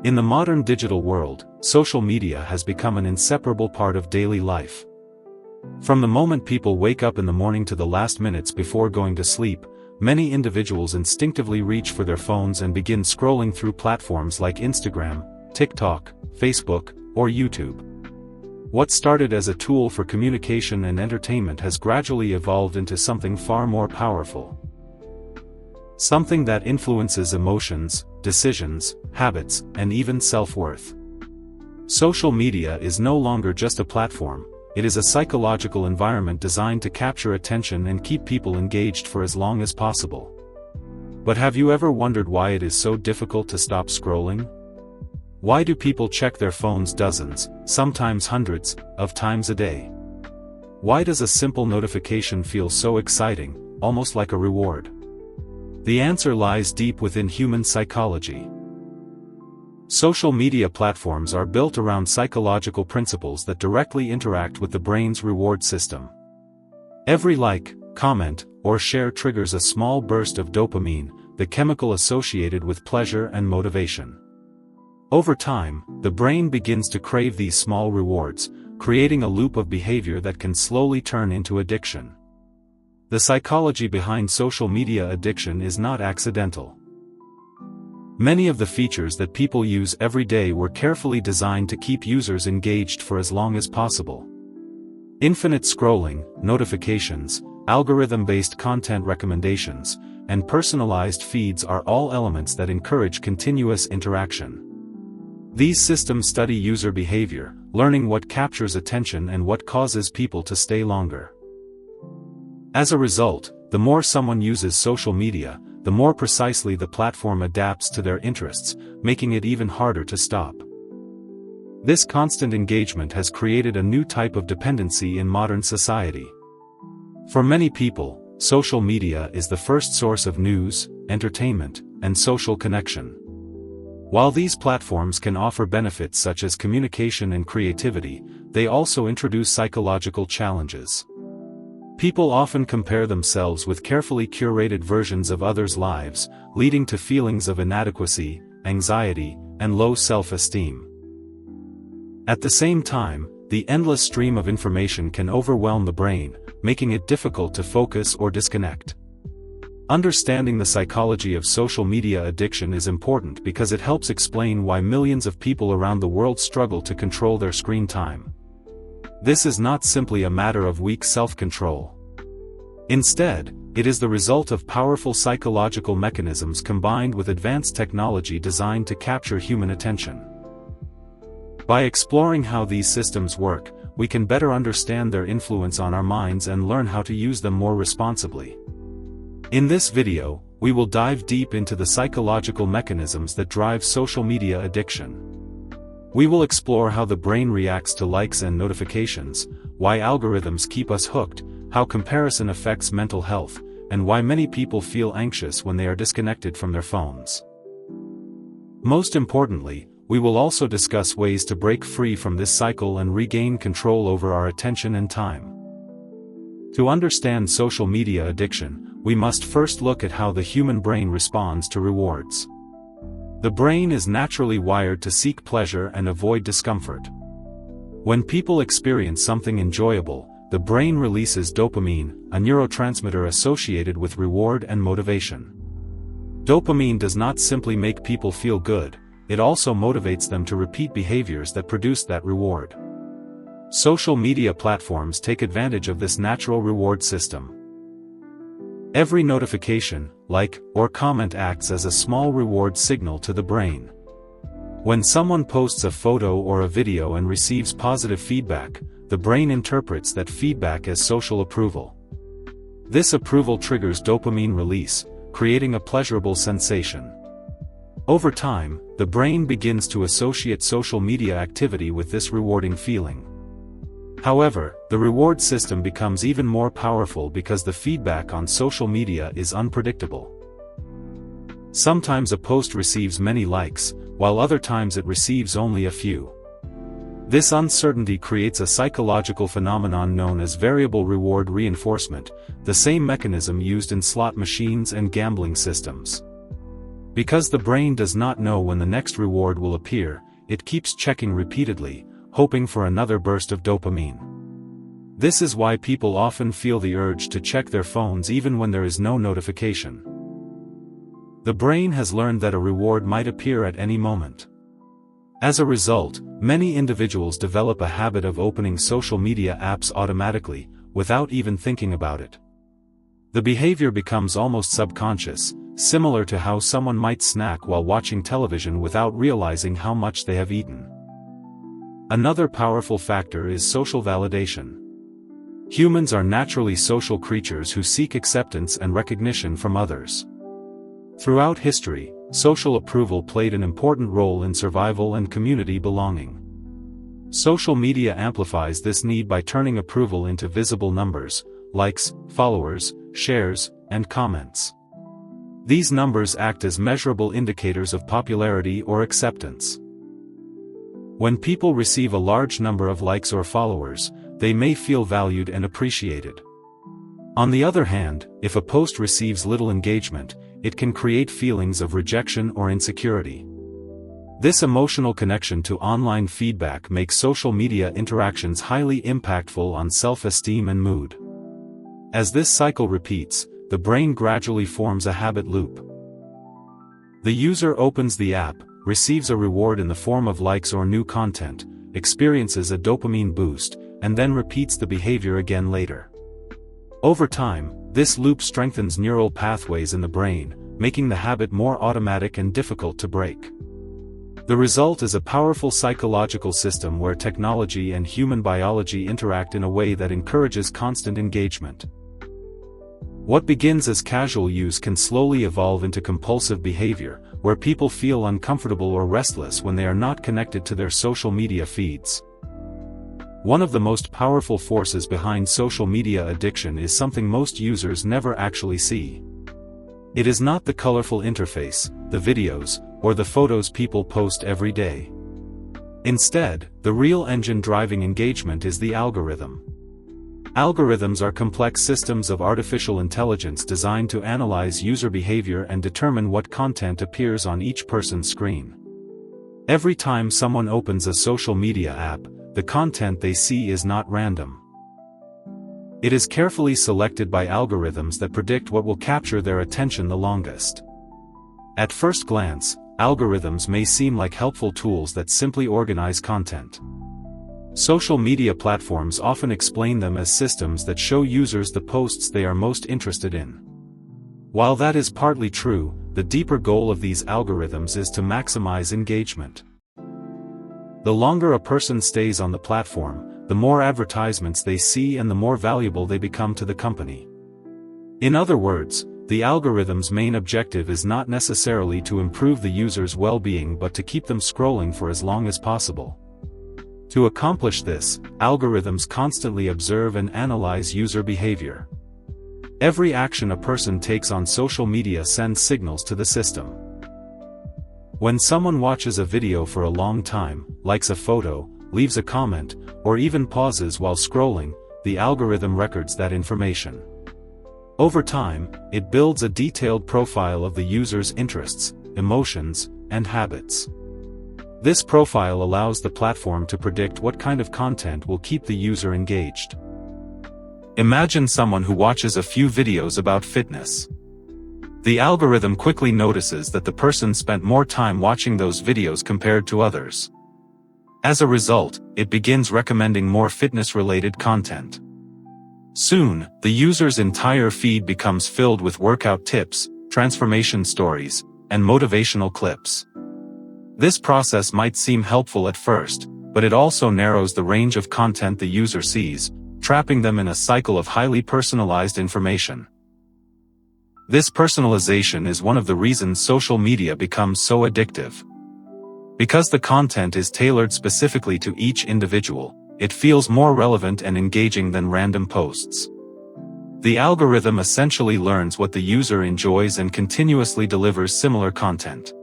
In the modern digital world, social media has become an inseparable part of daily life. From the moment people wake up in the morning to the last minutes before going to sleep, many individuals instinctively reach for their phones and begin scrolling through platforms like Instagram, TikTok, Facebook, or YouTube. What started as a tool for communication and entertainment has gradually evolved into something far more powerful. Something that influences emotions, decisions, habits, and even self-worth. Social media is no longer just a platform, it is a psychological environment designed to capture attention and keep people engaged for as long as possible. But have you ever wondered why it is so difficult to stop scrolling? Why do people check their phones dozens, sometimes hundreds, of times a day? Why does a simple notification feel so exciting, almost like a reward? The answer lies deep within human psychology. Social media platforms are built around psychological principles that directly interact with the brain's reward system. Every like, comment, or share triggers a small burst of dopamine, the chemical associated with pleasure and motivation. Over time, the brain begins to crave these small rewards, creating a loop of behavior that can slowly turn into addiction. The psychology behind social media addiction is not accidental. Many of the features that people use every day were carefully designed to keep users engaged for as long as possible. Infinite scrolling, notifications, algorithm-based content recommendations, and personalized feeds are all elements that encourage continuous interaction. These systems study user behavior, learning what captures attention and what causes people to stay longer. As a result, the more someone uses social media, the more precisely the platform adapts to their interests, making it even harder to stop. This constant engagement has created a new type of dependency in modern society. For many people, social media is the first source of news, entertainment, and social connection. While these platforms can offer benefits such as communication and creativity, they also introduce psychological challenges. People often compare themselves with carefully curated versions of others' lives, leading to feelings of inadequacy, anxiety, and low self-esteem. At the same time, the endless stream of information can overwhelm the brain, making it difficult to focus or disconnect. Understanding the psychology of social media addiction is important because it helps explain why millions of people around the world struggle to control their screen time. This is not simply a matter of weak self-control. Instead, it is the result of powerful psychological mechanisms combined with advanced technology designed to capture human attention. By exploring how these systems work, we can better understand their influence on our minds and learn how to use them more responsibly. In this video, we will dive deep into the psychological mechanisms that drive social media addiction. We will explore how the brain reacts to likes and notifications, why algorithms keep us hooked, how comparison affects mental health, and why many people feel anxious when they are disconnected from their phones. Most importantly, we will also discuss ways to break free from this cycle and regain control over our attention and time. To understand social media addiction, we must first look at how the human brain responds to rewards. The brain is naturally wired to seek pleasure and avoid discomfort. When people experience something enjoyable, the brain releases dopamine, a neurotransmitter associated with reward and motivation. Dopamine does not simply make people feel good, it also motivates them to repeat behaviors that produce that reward. Social media platforms take advantage of this natural reward system. Every notification, like, or comment acts as a small reward signal to the brain. When someone posts a photo or a video and receives positive feedback, the brain interprets that feedback as social approval. This approval triggers dopamine release, creating a pleasurable sensation. Over time, the brain begins to associate social media activity with this rewarding feeling. However, the reward system becomes even more powerful because the feedback on social media is unpredictable. Sometimes a post receives many likes, while other times it receives only a few. This uncertainty creates a psychological phenomenon known as variable reward reinforcement, the same mechanism used in slot machines and gambling systems. Because the brain does not know when the next reward will appear, it keeps checking repeatedly, hoping for another burst of dopamine. This is why people often feel the urge to check their phones even when there is no notification. The brain has learned that a reward might appear at any moment. As a result, many individuals develop a habit of opening social media apps automatically, without even thinking about it. The behavior becomes almost subconscious, similar to how someone might snack while watching television without realizing how much they have eaten. Another powerful factor is social validation. Humans are naturally social creatures who seek acceptance and recognition from others. Throughout history, social approval played an important role in survival and community belonging. Social media amplifies this need by turning approval into visible numbers, likes, followers, shares, and comments. These numbers act as measurable indicators of popularity or acceptance. When people receive a large number of likes or followers, they may feel valued and appreciated. On the other hand, if a post receives little engagement, it can create feelings of rejection or insecurity. This emotional connection to online feedback makes social media interactions highly impactful on self-esteem and mood. As this cycle repeats, the brain gradually forms a habit loop. The user opens the app, receives a reward in the form of likes or new content, experiences a dopamine boost, and then repeats the behavior again later. Over time, this loop strengthens neural pathways in the brain, making the habit more automatic and difficult to break. The result is a powerful psychological system where technology and human biology interact in a way that encourages constant engagement. What begins as casual use can slowly evolve into compulsive behavior, where people feel uncomfortable or restless when they are not connected to their social media feeds. One of the most powerful forces behind social media addiction is something most users never actually see. It is not the colorful interface, the videos, or the photos people post every day. Instead, the real engine driving engagement is the algorithm. Algorithms are complex systems of artificial intelligence designed to analyze user behavior and determine what content appears on each person's screen. Every time someone opens a social media app, the content they see is not random. It is carefully selected by algorithms that predict what will capture their attention the longest. At first glance, algorithms may seem like helpful tools that simply organize content. Social media platforms often explain them as systems that show users the posts they are most interested in. While that is partly true, the deeper goal of these algorithms is to maximize engagement. The longer a person stays on the platform, the more advertisements they see and the more valuable they become to the company. In other words, the algorithm's main objective is not necessarily to improve the user's well-being but to keep them scrolling for as long as possible. To accomplish this, algorithms constantly observe and analyze user behavior. Every action a person takes on social media sends signals to the system. When someone watches a video for a long time, likes a photo, leaves a comment, or even pauses while scrolling, the algorithm records that information. Over time, it builds a detailed profile of the user's interests, emotions, and habits. This profile allows the platform to predict what kind of content will keep the user engaged. Imagine someone who watches a few videos about fitness. The algorithm quickly notices that the person spent more time watching those videos compared to others. As a result, it begins recommending more fitness-related content. Soon, the user's entire feed becomes filled with workout tips, transformation stories, and motivational clips. This process might seem helpful at first, but it also narrows the range of content the user sees, trapping them in a cycle of highly personalized information. This personalization is one of the reasons social media becomes so addictive. Because the content is tailored specifically to each individual, it feels more relevant and engaging than random posts. The algorithm essentially learns what the user enjoys and continuously delivers similar content.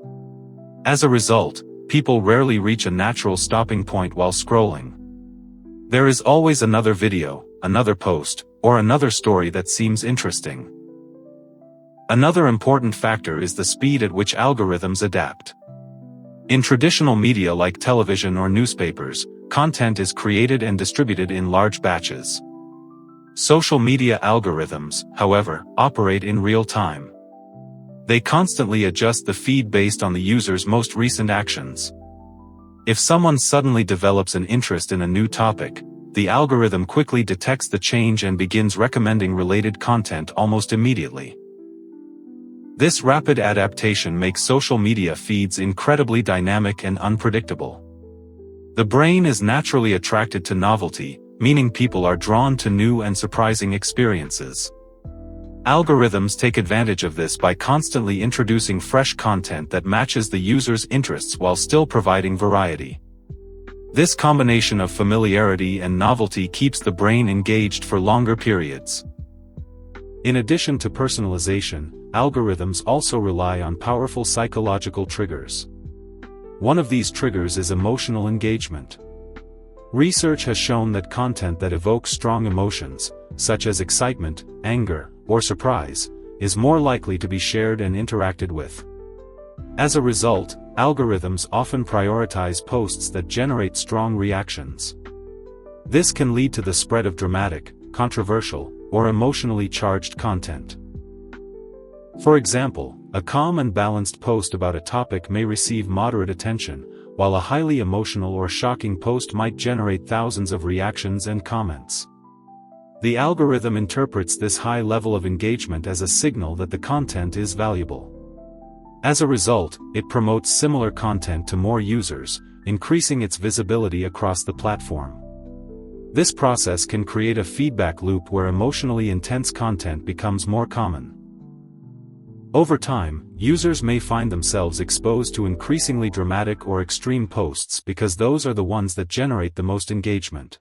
As a result, people rarely reach a natural stopping point while scrolling. There is always another video, another post, or another story that seems interesting. Another important factor is the speed at which algorithms adapt. In traditional media like television or newspapers, content is created and distributed in large batches. Social media algorithms, however, operate in real time. They constantly adjust the feed based on the user's most recent actions. If someone suddenly develops an interest in a new topic, the algorithm quickly detects the change and begins recommending related content almost immediately. This rapid adaptation makes social media feeds incredibly dynamic and unpredictable. The brain is naturally attracted to novelty, meaning people are drawn to new and surprising experiences. Algorithms take advantage of this by constantly introducing fresh content that matches the user's interests while still providing variety. This combination of familiarity and novelty keeps the brain engaged for longer periods. In addition to personalization, algorithms also rely on powerful psychological triggers. One of these triggers is emotional engagement. Research has shown that content that evokes strong emotions, such as excitement, anger, or surprise, is more likely to be shared and interacted with. As a result, algorithms often prioritize posts that generate strong reactions. This can lead to the spread of dramatic, controversial, or emotionally charged content. For example, a calm and balanced post about a topic may receive moderate attention, while a highly emotional or shocking post might generate thousands of reactions and comments. The algorithm interprets this high level of engagement as a signal that the content is valuable. As a result, it promotes similar content to more users, increasing its visibility across the platform. This process can create a feedback loop where emotionally intense content becomes more common. Over time, users may find themselves exposed to increasingly dramatic or extreme posts because those are the ones that generate the most engagement.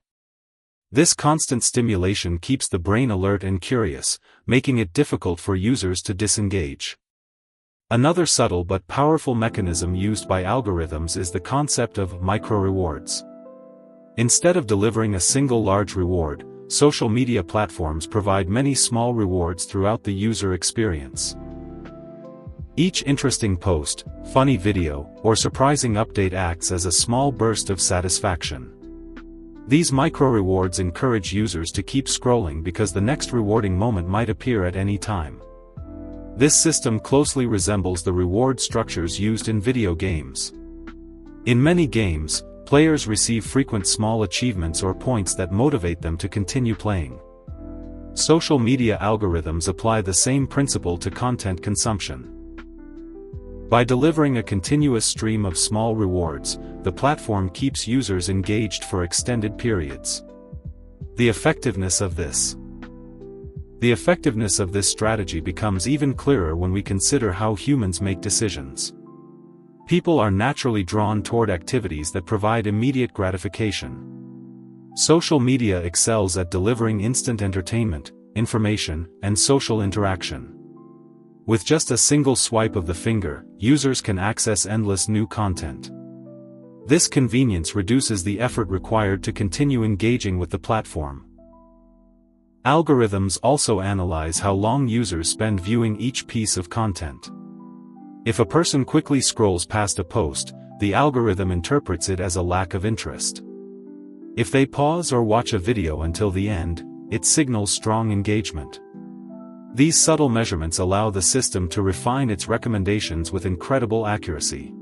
This constant stimulation keeps the brain alert and curious, making it difficult for users to disengage. Another subtle but powerful mechanism used by algorithms is the concept of micro-rewards. Instead of delivering a single large reward, social media platforms provide many small rewards throughout the user experience. Each interesting post, funny video, or surprising update acts as a small burst of satisfaction. These micro-rewards encourage users to keep scrolling because the next rewarding moment might appear at any time. This system closely resembles the reward structures used in video games. In many games, players receive frequent small achievements or points that motivate them to continue playing. Social media algorithms apply the same principle to content consumption. By delivering a continuous stream of small rewards, the platform keeps users engaged for extended periods. The effectiveness of this strategy becomes even clearer when we consider how humans make decisions. People are naturally drawn toward activities that provide immediate gratification. Social media excels at delivering instant entertainment, information, and social interaction. With just a single swipe of the finger, users can access endless new content. This convenience reduces the effort required to continue engaging with the platform. Algorithms also analyze how long users spend viewing each piece of content. If a person quickly scrolls past a post, the algorithm interprets it as a lack of interest. If they pause or watch a video until the end, it signals strong engagement. These subtle measurements allow the system to refine its recommendations with incredible accuracy.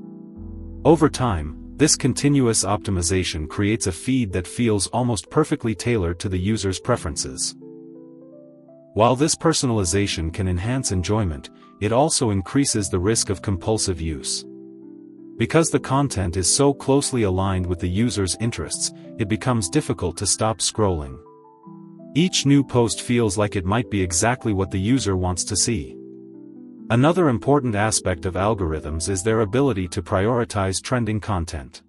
Over time, this continuous optimization creates a feed that feels almost perfectly tailored to the user's preferences. While this personalization can enhance enjoyment, it also increases the risk of compulsive use. Because the content is so closely aligned with the user's interests, it becomes difficult to stop scrolling. Each new post feels like it might be exactly what the user wants to see. Another important aspect of algorithms is their ability to prioritize trending content.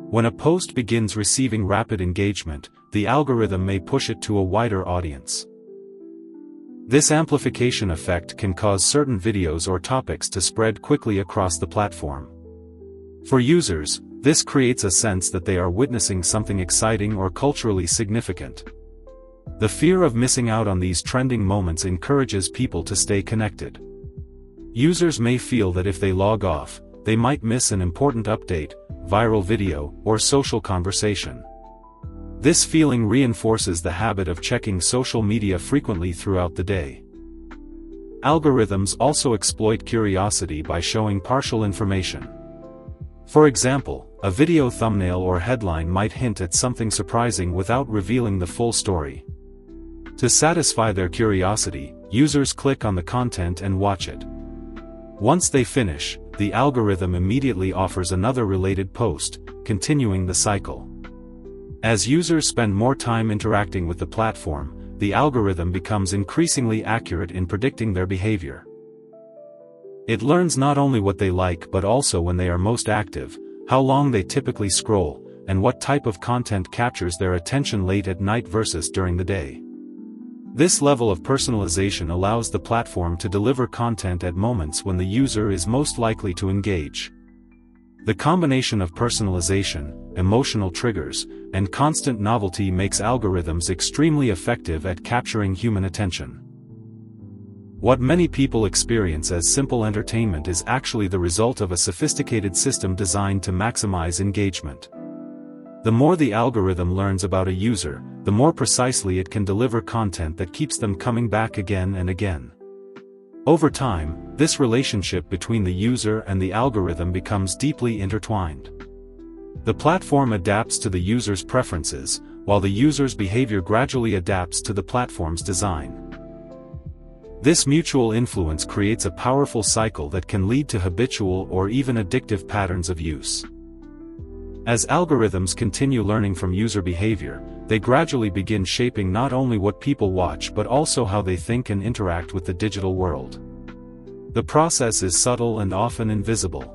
When a post begins receiving rapid engagement, the algorithm may push it to a wider audience. This amplification effect can cause certain videos or topics to spread quickly across the platform. For users, this creates a sense that they are witnessing something exciting or culturally significant. The fear of missing out on these trending moments encourages people to stay connected. Users may feel that if they log off, they might miss an important update, viral video, or social conversation. This feeling reinforces the habit of checking social media frequently throughout the day. Algorithms also exploit curiosity by showing partial information. For example, a video thumbnail or headline might hint at something surprising without revealing the full story. To satisfy their curiosity, users click on the content and watch it. Once they finish, the algorithm immediately offers another related post, continuing the cycle. As users spend more time interacting with the platform, the algorithm becomes increasingly accurate in predicting their behavior. It learns not only what they like but also when they are most active, how long they typically scroll, and what type of content captures their attention late at night versus during the day. This level of personalization allows the platform to deliver content at moments when the user is most likely to engage. The combination of personalization, emotional triggers, and constant novelty makes algorithms extremely effective at capturing human attention. What many people experience as simple entertainment is actually the result of a sophisticated system designed to maximize engagement. The more the algorithm learns about a user, the more precisely it can deliver content that keeps them coming back again and again. Over time, this relationship between the user and the algorithm becomes deeply intertwined. The platform adapts to the user's preferences, while the user's behavior gradually adapts to the platform's design. This mutual influence creates a powerful cycle that can lead to habitual or even addictive patterns of use. As algorithms continue learning from user behavior, they gradually begin shaping not only what people watch but also how they think and interact with the digital world. The process is subtle and often invisible.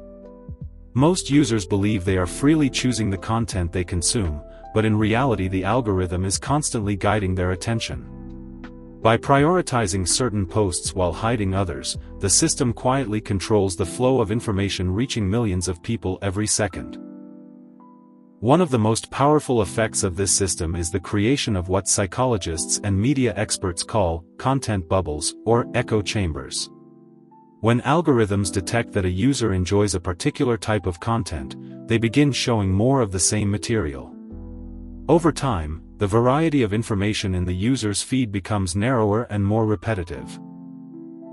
Most users believe they are freely choosing the content they consume, but in reality the algorithm is constantly guiding their attention. By prioritizing certain posts while hiding others, the system quietly controls the flow of information reaching millions of people every second. One of the most powerful effects of this system is the creation of what psychologists and media experts call content bubbles, or echo chambers. When algorithms detect that a user enjoys a particular type of content, they begin showing more of the same material. Over time, the variety of information in the user's feed becomes narrower and more repetitive.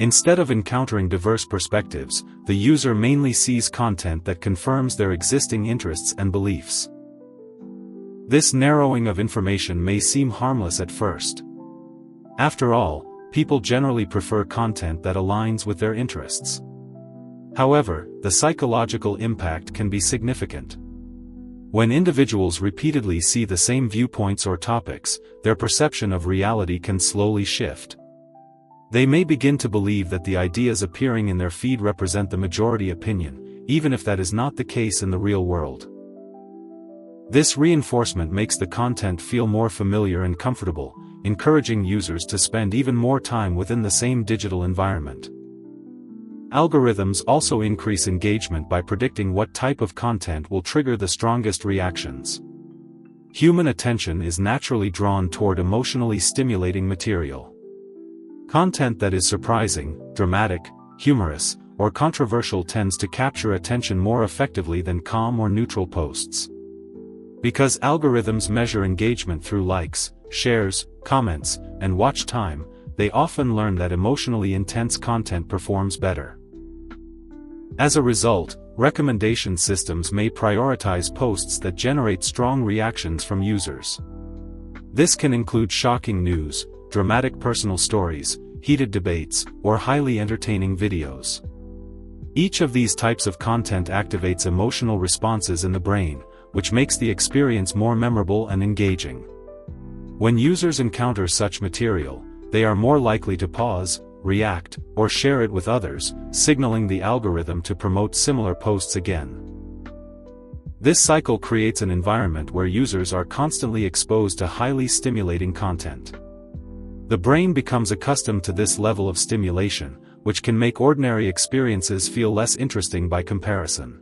Instead of encountering diverse perspectives, the user mainly sees content that confirms their existing interests and beliefs. This narrowing of information may seem harmless at first. After all, people generally prefer content that aligns with their interests. However, the psychological impact can be significant. When individuals repeatedly see the same viewpoints or topics, their perception of reality can slowly shift. They may begin to believe that the ideas appearing in their feed represent the majority opinion, even if that is not the case in the real world. This reinforcement makes the content feel more familiar and comfortable, encouraging users to spend even more time within the same digital environment. Algorithms also increase engagement by predicting what type of content will trigger the strongest reactions. Human attention is naturally drawn toward emotionally stimulating material. Content that is surprising, dramatic, humorous, or controversial tends to capture attention more effectively than calm or neutral posts. Because algorithms measure engagement through likes, shares, comments, and watch time, they often learn that emotionally intense content performs better. As a result, recommendation systems may prioritize posts that generate strong reactions from users. This can include shocking news, dramatic personal stories, heated debates, or highly entertaining videos. Each of these types of content activates emotional responses in the brain, which makes the experience more memorable and engaging. When users encounter such material, they are more likely to pause, react, or share it with others, signaling the algorithm to promote similar posts again. This cycle creates an environment where users are constantly exposed to highly stimulating content. The brain becomes accustomed to this level of stimulation, which can make ordinary experiences feel less interesting by comparison.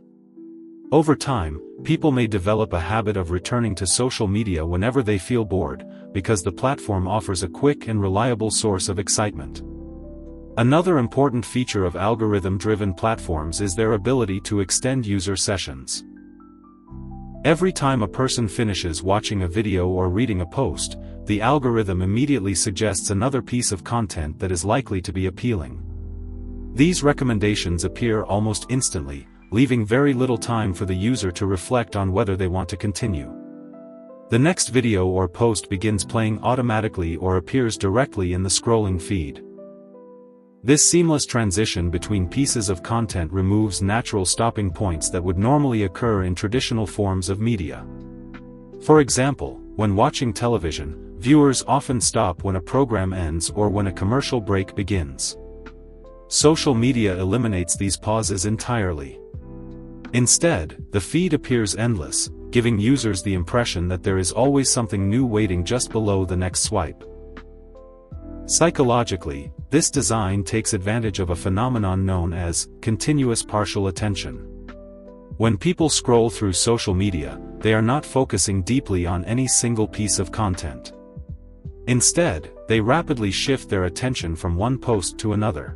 Over time, people may develop a habit of returning to social media whenever they feel bored, because the platform offers a quick and reliable source of excitement. Another important feature of algorithm-driven platforms is their ability to extend user sessions. Every time a person finishes watching a video or reading a post, the algorithm immediately suggests another piece of content that is likely to be appealing. These recommendations appear almost instantly, leaving very little time for the user to reflect on whether they want to continue. The next video or post begins playing automatically or appears directly in the scrolling feed. This seamless transition between pieces of content removes natural stopping points that would normally occur in traditional forms of media. For example, when watching television, viewers often stop when a program ends or when a commercial break begins. Social media eliminates these pauses entirely. Instead, the feed appears endless, giving users the impression that there is always something new waiting just below the next swipe. Psychologically, this design takes advantage of a phenomenon known as continuous partial attention. When people scroll through social media, they are not focusing deeply on any single piece of content. Instead, they rapidly shift their attention from one post to another.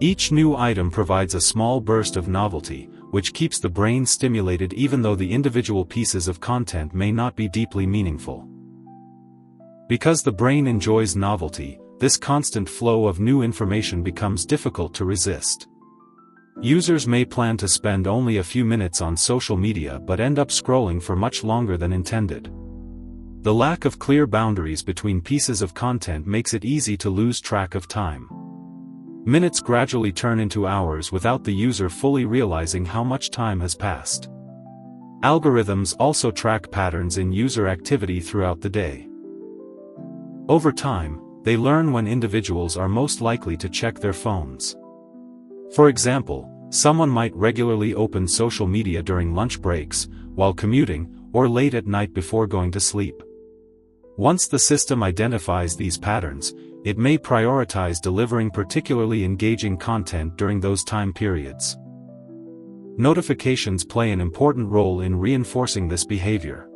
Each new item provides a small burst of novelty, which keeps the brain stimulated even though the individual pieces of content may not be deeply meaningful. Because the brain enjoys novelty, this constant flow of new information becomes difficult to resist. Users may plan to spend only a few minutes on social media but end up scrolling for much longer than intended. The lack of clear boundaries between pieces of content makes it easy to lose track of time. Minutes gradually turn into hours without the user fully realizing how much time has passed. Algorithms also track patterns in user activity throughout the day. Over time, they learn when individuals are most likely to check their phones. For example, someone might regularly open social media during lunch breaks, while commuting, or late at night before going to sleep. Once the system identifies these patterns, it may prioritize delivering particularly engaging content during those time periods. Notifications play an important role in reinforcing this behavior.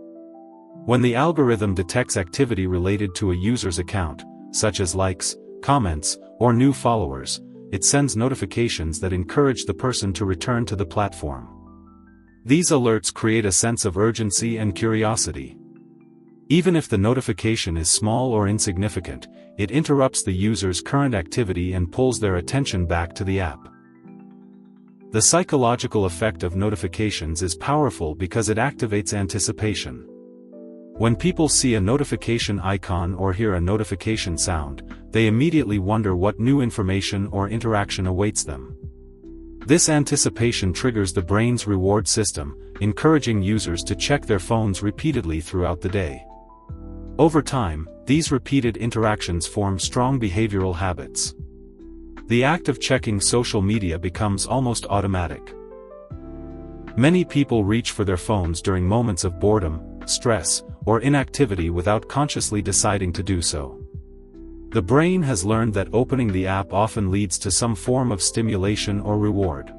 When the algorithm detects activity related to a user's account, such as likes, comments, or new followers, it sends notifications that encourage the person to return to the platform. These alerts create a sense of urgency and curiosity. Even if the notification is small or insignificant, it interrupts the user's current activity and pulls their attention back to the app. The psychological effect of notifications is powerful because it activates anticipation. When people see a notification icon or hear a notification sound, they immediately wonder what new information or interaction awaits them. This anticipation triggers the brain's reward system, encouraging users to check their phones repeatedly throughout the day. Over time, these repeated interactions form strong behavioral habits. The act of checking social media becomes almost automatic. Many people reach for their phones during moments of boredom, stress, or inactivity without consciously deciding to do so. The brain has learned that opening the app often leads to some form of stimulation or reward.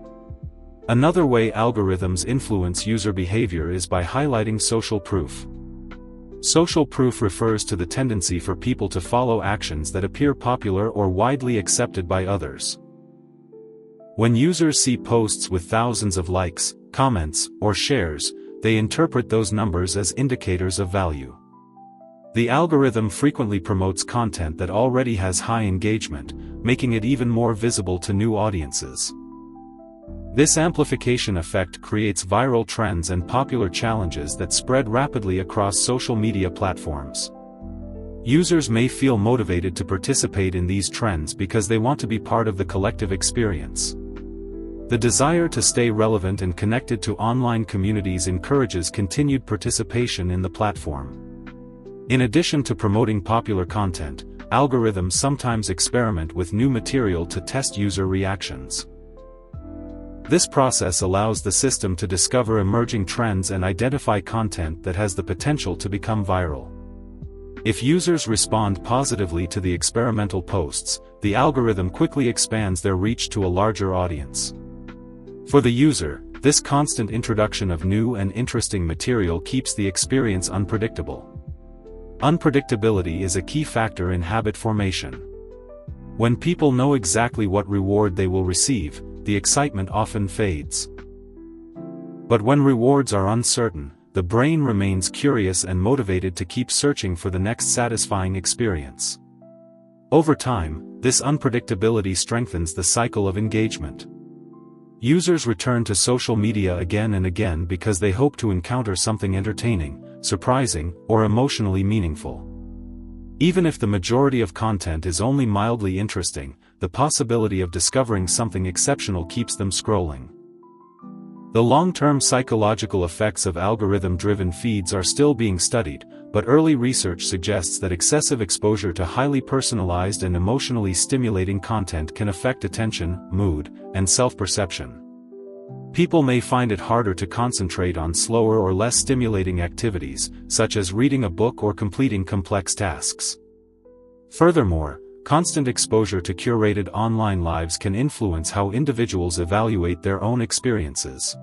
Another way algorithms influence user behavior is by highlighting social proof. Social proof refers to the tendency for people to follow actions that appear popular or widely accepted by others. When users see posts with thousands of likes, comments, or shares, they interpret those numbers as indicators of value. The algorithm frequently promotes content that already has high engagement, making it even more visible to new audiences. This amplification effect creates viral trends and popular challenges that spread rapidly across social media platforms. Users may feel motivated to participate in these trends because they want to be part of the collective experience. The desire to stay relevant and connected to online communities encourages continued participation in the platform. In addition to promoting popular content, algorithms sometimes experiment with new material to test user reactions. This process allows the system to discover emerging trends and identify content that has the potential to become viral. If users respond positively to the experimental posts, the algorithm quickly expands their reach to a larger audience. For the user, this constant introduction of new and interesting material keeps the experience unpredictable. Unpredictability is a key factor in habit formation. When people know exactly what reward they will receive, the excitement often fades. But when rewards are uncertain, the brain remains curious and motivated to keep searching for the next satisfying experience. Over time, this unpredictability strengthens the cycle of engagement. Users return to social media again and again because they hope to encounter something entertaining, surprising, or emotionally meaningful. Even if the majority of content is only mildly interesting, the possibility of discovering something exceptional keeps them scrolling. The long-term psychological effects of algorithm-driven feeds are still being studied, but early research suggests that excessive exposure to highly personalized and emotionally stimulating content can affect attention, mood, and self-perception. People may find it harder to concentrate on slower or less stimulating activities, such as reading a book or completing complex tasks. Furthermore, constant exposure to curated online lives can influence how individuals evaluate their own experiences.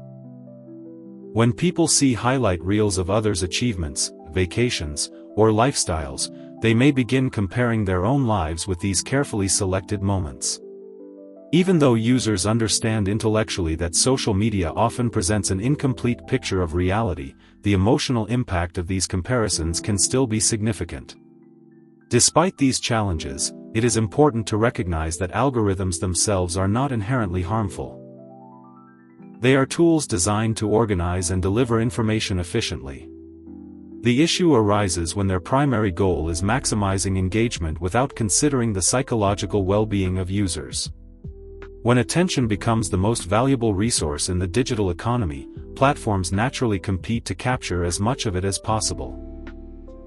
When people see highlight reels of others' achievements, vacations, or lifestyles, they may begin comparing their own lives with these carefully selected moments. Even though users understand intellectually that social media often presents an incomplete picture of reality, the emotional impact of these comparisons can still be significant. Despite these challenges, it is important to recognize that algorithms themselves are not inherently harmful. They are tools designed to organize and deliver information efficiently. The issue arises when their primary goal is maximizing engagement without considering the psychological well-being of users. When attention becomes the most valuable resource in the digital economy, platforms naturally compete to capture as much of it as possible.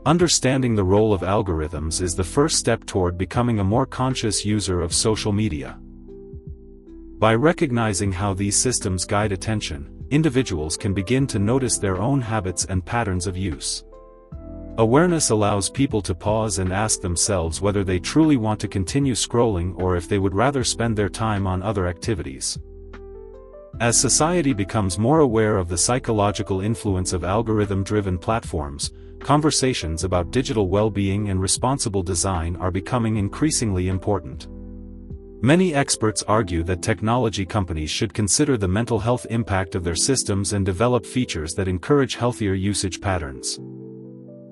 Understanding the role of algorithms is the first step toward becoming a more conscious user of social media. By recognizing how these systems guide attention, individuals can begin to notice their own habits and patterns of use. Awareness allows people to pause and ask themselves whether they truly want to continue scrolling or if they would rather spend their time on other activities. As society becomes more aware of the psychological influence of algorithm-driven platforms, conversations about digital well-being and responsible design are becoming increasingly important. Many experts argue that technology companies should consider the mental health impact of their systems and develop features that encourage healthier usage patterns.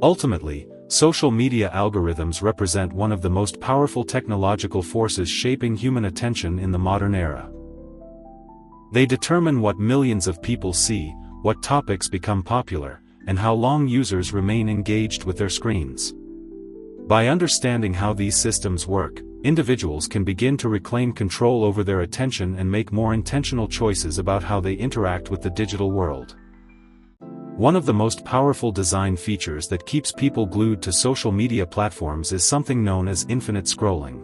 Ultimately, social media algorithms represent one of the most powerful technological forces shaping human attention in the modern era. They determine what millions of people see, what topics become popular, and how long users remain engaged with their screens. By understanding how these systems work, individuals can begin to reclaim control over their attention and make more intentional choices about how they interact with the digital world. One of the most powerful design features that keeps people glued to social media platforms is something known as infinite scrolling.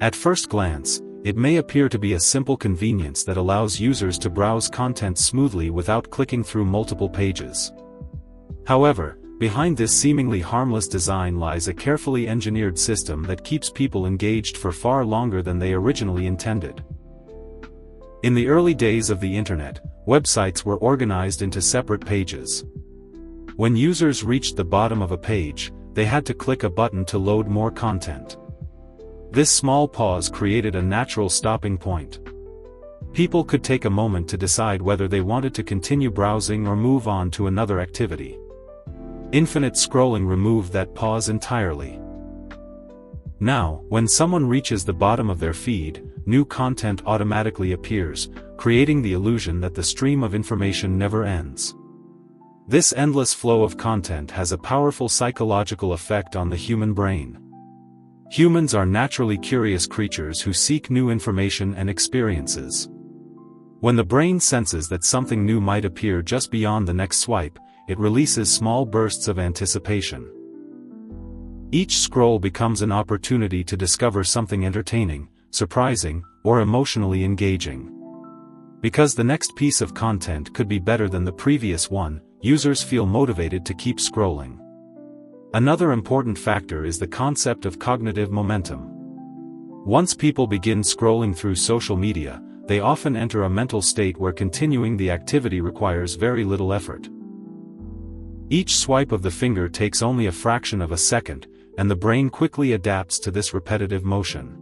At first glance, it may appear to be a simple convenience that allows users to browse content smoothly without clicking through multiple pages. However, behind this seemingly harmless design lies a carefully engineered system that keeps people engaged for far longer than they originally intended. In the early days of the internet, websites were organized into separate pages. When users reached the bottom of a page, they had to click a button to load more content. This small pause created a natural stopping point. People could take a moment to decide whether they wanted to continue browsing or move on to another activity. Infinite scrolling removed that pause entirely. Now, when someone reaches the bottom of their feed, new content automatically appears, creating the illusion that the stream of information never ends. This endless flow of content has a powerful psychological effect on the human brain. Humans are naturally curious creatures who seek new information and experiences. When the brain senses that something new might appear just beyond the next swipe, it releases small bursts of anticipation. Each scroll becomes an opportunity to discover something entertaining, surprising, or emotionally engaging. Because the next piece of content could be better than the previous one, users feel motivated to keep scrolling. Another important factor is the concept of cognitive momentum. Once people begin scrolling through social media, they often enter a mental state where continuing the activity requires very little effort. Each swipe of the finger takes only a fraction of a second, and the brain quickly adapts to this repetitive motion.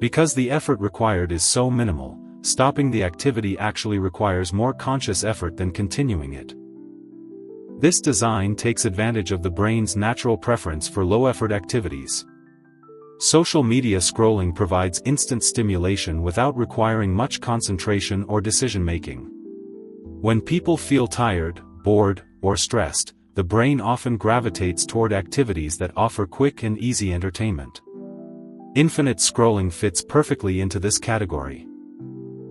Because the effort required is so minimal, stopping the activity actually requires more conscious effort than continuing it. This design takes advantage of the brain's natural preference for low-effort activities. Social media scrolling provides instant stimulation without requiring much concentration or decision-making. When people feel tired, bored, or stressed, the brain often gravitates toward activities that offer quick and easy entertainment. Infinite scrolling fits perfectly into this category.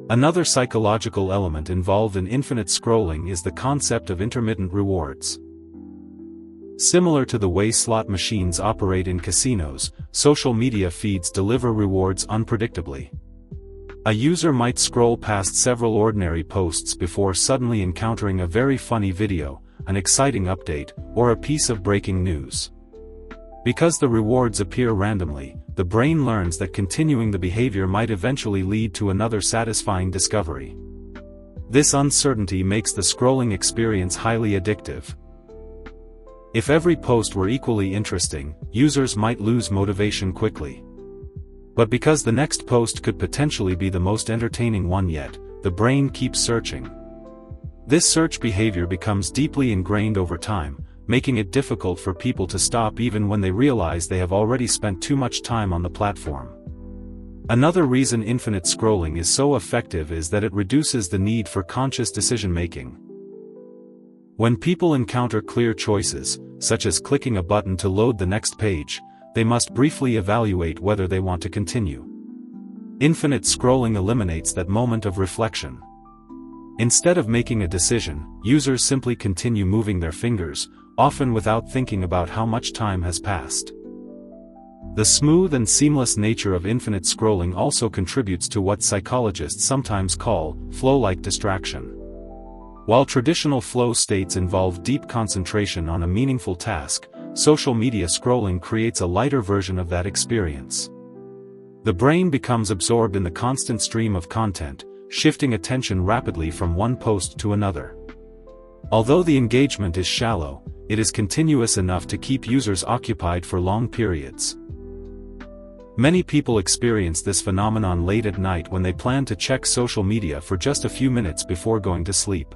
Another psychological element involved in infinite scrolling is the concept of intermittent rewards. Similar to the way slot machines operate in casinos, social media feeds deliver rewards unpredictably. A user might scroll past several ordinary posts before suddenly encountering a very funny video, an exciting update, or a piece of breaking news. Because the rewards appear randomly, the brain learns that continuing the behavior might eventually lead to another satisfying discovery. This uncertainty makes the scrolling experience highly addictive. If every post were equally interesting, users might lose motivation quickly. But because the next post could potentially be the most entertaining one yet, the brain keeps searching. This search behavior becomes deeply ingrained over time, making it difficult for people to stop even when they realize they have already spent too much time on the platform. Another reason infinite scrolling is so effective is that it reduces the need for conscious decision-making. When people encounter clear choices, such as clicking a button to load the next page, they must briefly evaluate whether they want to continue. Infinite scrolling eliminates that moment of reflection. Instead of making a decision, users simply continue moving their fingers, often without thinking about how much time has passed. The smooth and seamless nature of infinite scrolling also contributes to what psychologists sometimes call flow-like distraction. While traditional flow states involve deep concentration on a meaningful task, social media scrolling creates a lighter version of that experience. The brain becomes absorbed in the constant stream of content, shifting attention rapidly from one post to another. Although the engagement is shallow, it is continuous enough to keep users occupied for long periods. Many people experience this phenomenon late at night when they plan to check social media for just a few minutes before going to sleep.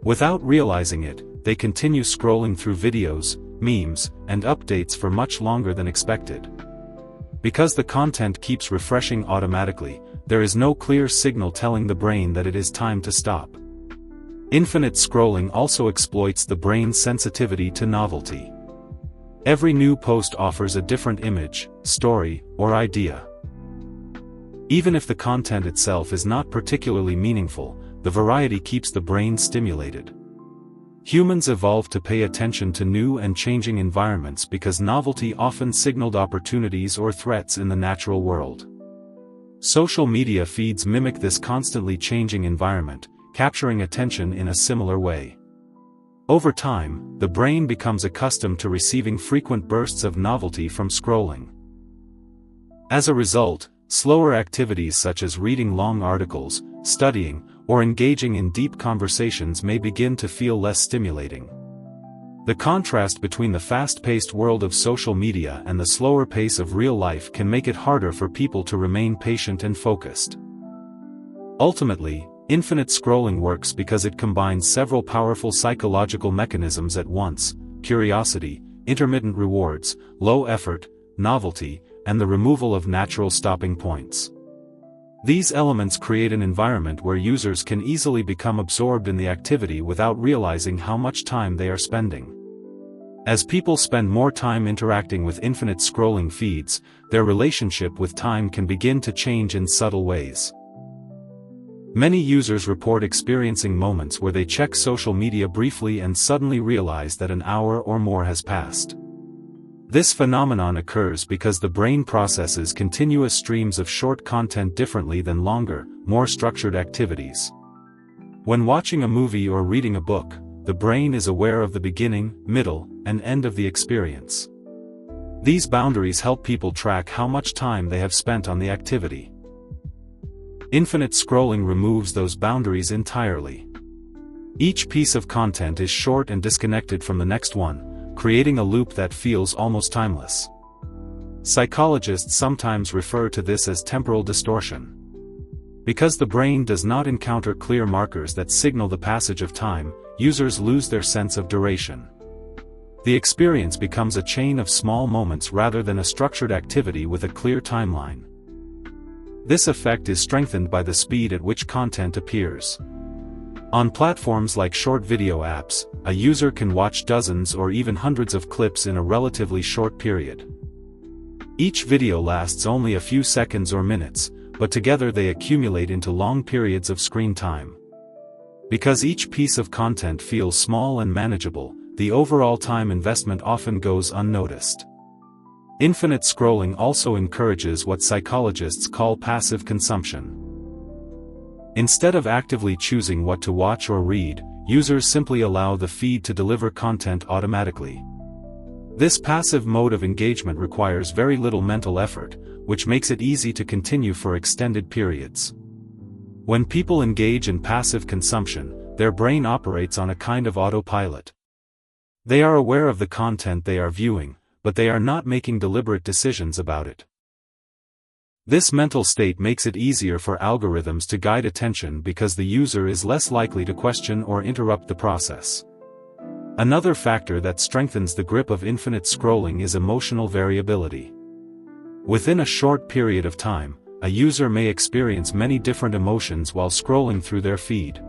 Without realizing it, they continue scrolling through videos, memes, and updates for much longer than expected. Because the content keeps refreshing automatically, there is no clear signal telling the brain that it is time to stop. Infinite scrolling also exploits the brain's sensitivity to novelty. Every new post offers a different image, story, or idea. Even if the content itself is not particularly meaningful, the variety keeps the brain stimulated. Humans evolved to pay attention to new and changing environments because novelty often signaled opportunities or threats in the natural world. Social media feeds mimic this constantly changing environment, capturing attention in a similar way. Over time, the brain becomes accustomed to receiving frequent bursts of novelty from scrolling. As a result, slower activities such as reading long articles, studying, or engaging in deep conversations may begin to feel less stimulating. The contrast between the fast-paced world of social media and the slower pace of real life can make it harder for people to remain patient and focused. Ultimately, infinite scrolling works because it combines several powerful psychological mechanisms at once: curiosity, intermittent rewards, low effort, novelty, and the removal of natural stopping points. These elements create an environment where users can easily become absorbed in the activity without realizing how much time they are spending. As people spend more time interacting with infinite scrolling feeds, their relationship with time can begin to change in subtle ways. Many users report experiencing moments where they check social media briefly and suddenly realize that an hour or more has passed. This phenomenon occurs because the brain processes continuous streams of short content differently than longer, more structured activities. When watching a movie or reading a book, the brain is aware of the beginning, middle, and end of the experience. These boundaries help people track how much time they have spent on the activity. Infinite scrolling removes those boundaries entirely. Each piece of content is short and disconnected from the next one, creating a loop that feels almost timeless. Psychologists sometimes refer to this as temporal distortion. Because the brain does not encounter clear markers that signal the passage of time, users lose their sense of duration. The experience becomes a chain of small moments rather than a structured activity with a clear timeline. This effect is strengthened by the speed at which content appears. On platforms like short video apps, a user can watch dozens or even hundreds of clips in a relatively short period. Each video lasts only a few seconds or minutes, but together they accumulate into long periods of screen time. Because each piece of content feels small and manageable, the overall time investment often goes unnoticed. Infinite scrolling also encourages what psychologists call passive consumption. Instead of actively choosing what to watch or read, users simply allow the feed to deliver content automatically. This passive mode of engagement requires very little mental effort, which makes it easy to continue for extended periods. When people engage in passive consumption, their brain operates on a kind of autopilot. They are aware of the content they are viewing, but they are not making deliberate decisions about it. This mental state makes it easier for algorithms to guide attention because the user is less likely to question or interrupt the process. Another factor that strengthens the grip of infinite scrolling is emotional variability. Within a short period of time, a user may experience many different emotions while scrolling through their feed.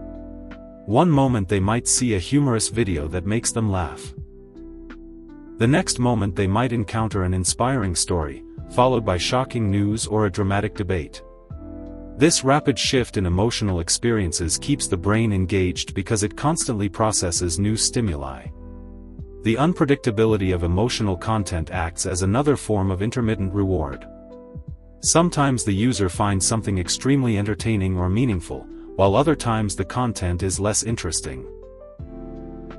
One moment they might see a humorous video that makes them laugh. The next moment they might encounter an inspiring story, followed by shocking news or a dramatic debate. This rapid shift in emotional experiences keeps the brain engaged because it constantly processes new stimuli. The unpredictability of emotional content acts as another form of intermittent reward. Sometimes the user finds something extremely entertaining or meaningful, while other times the content is less interesting.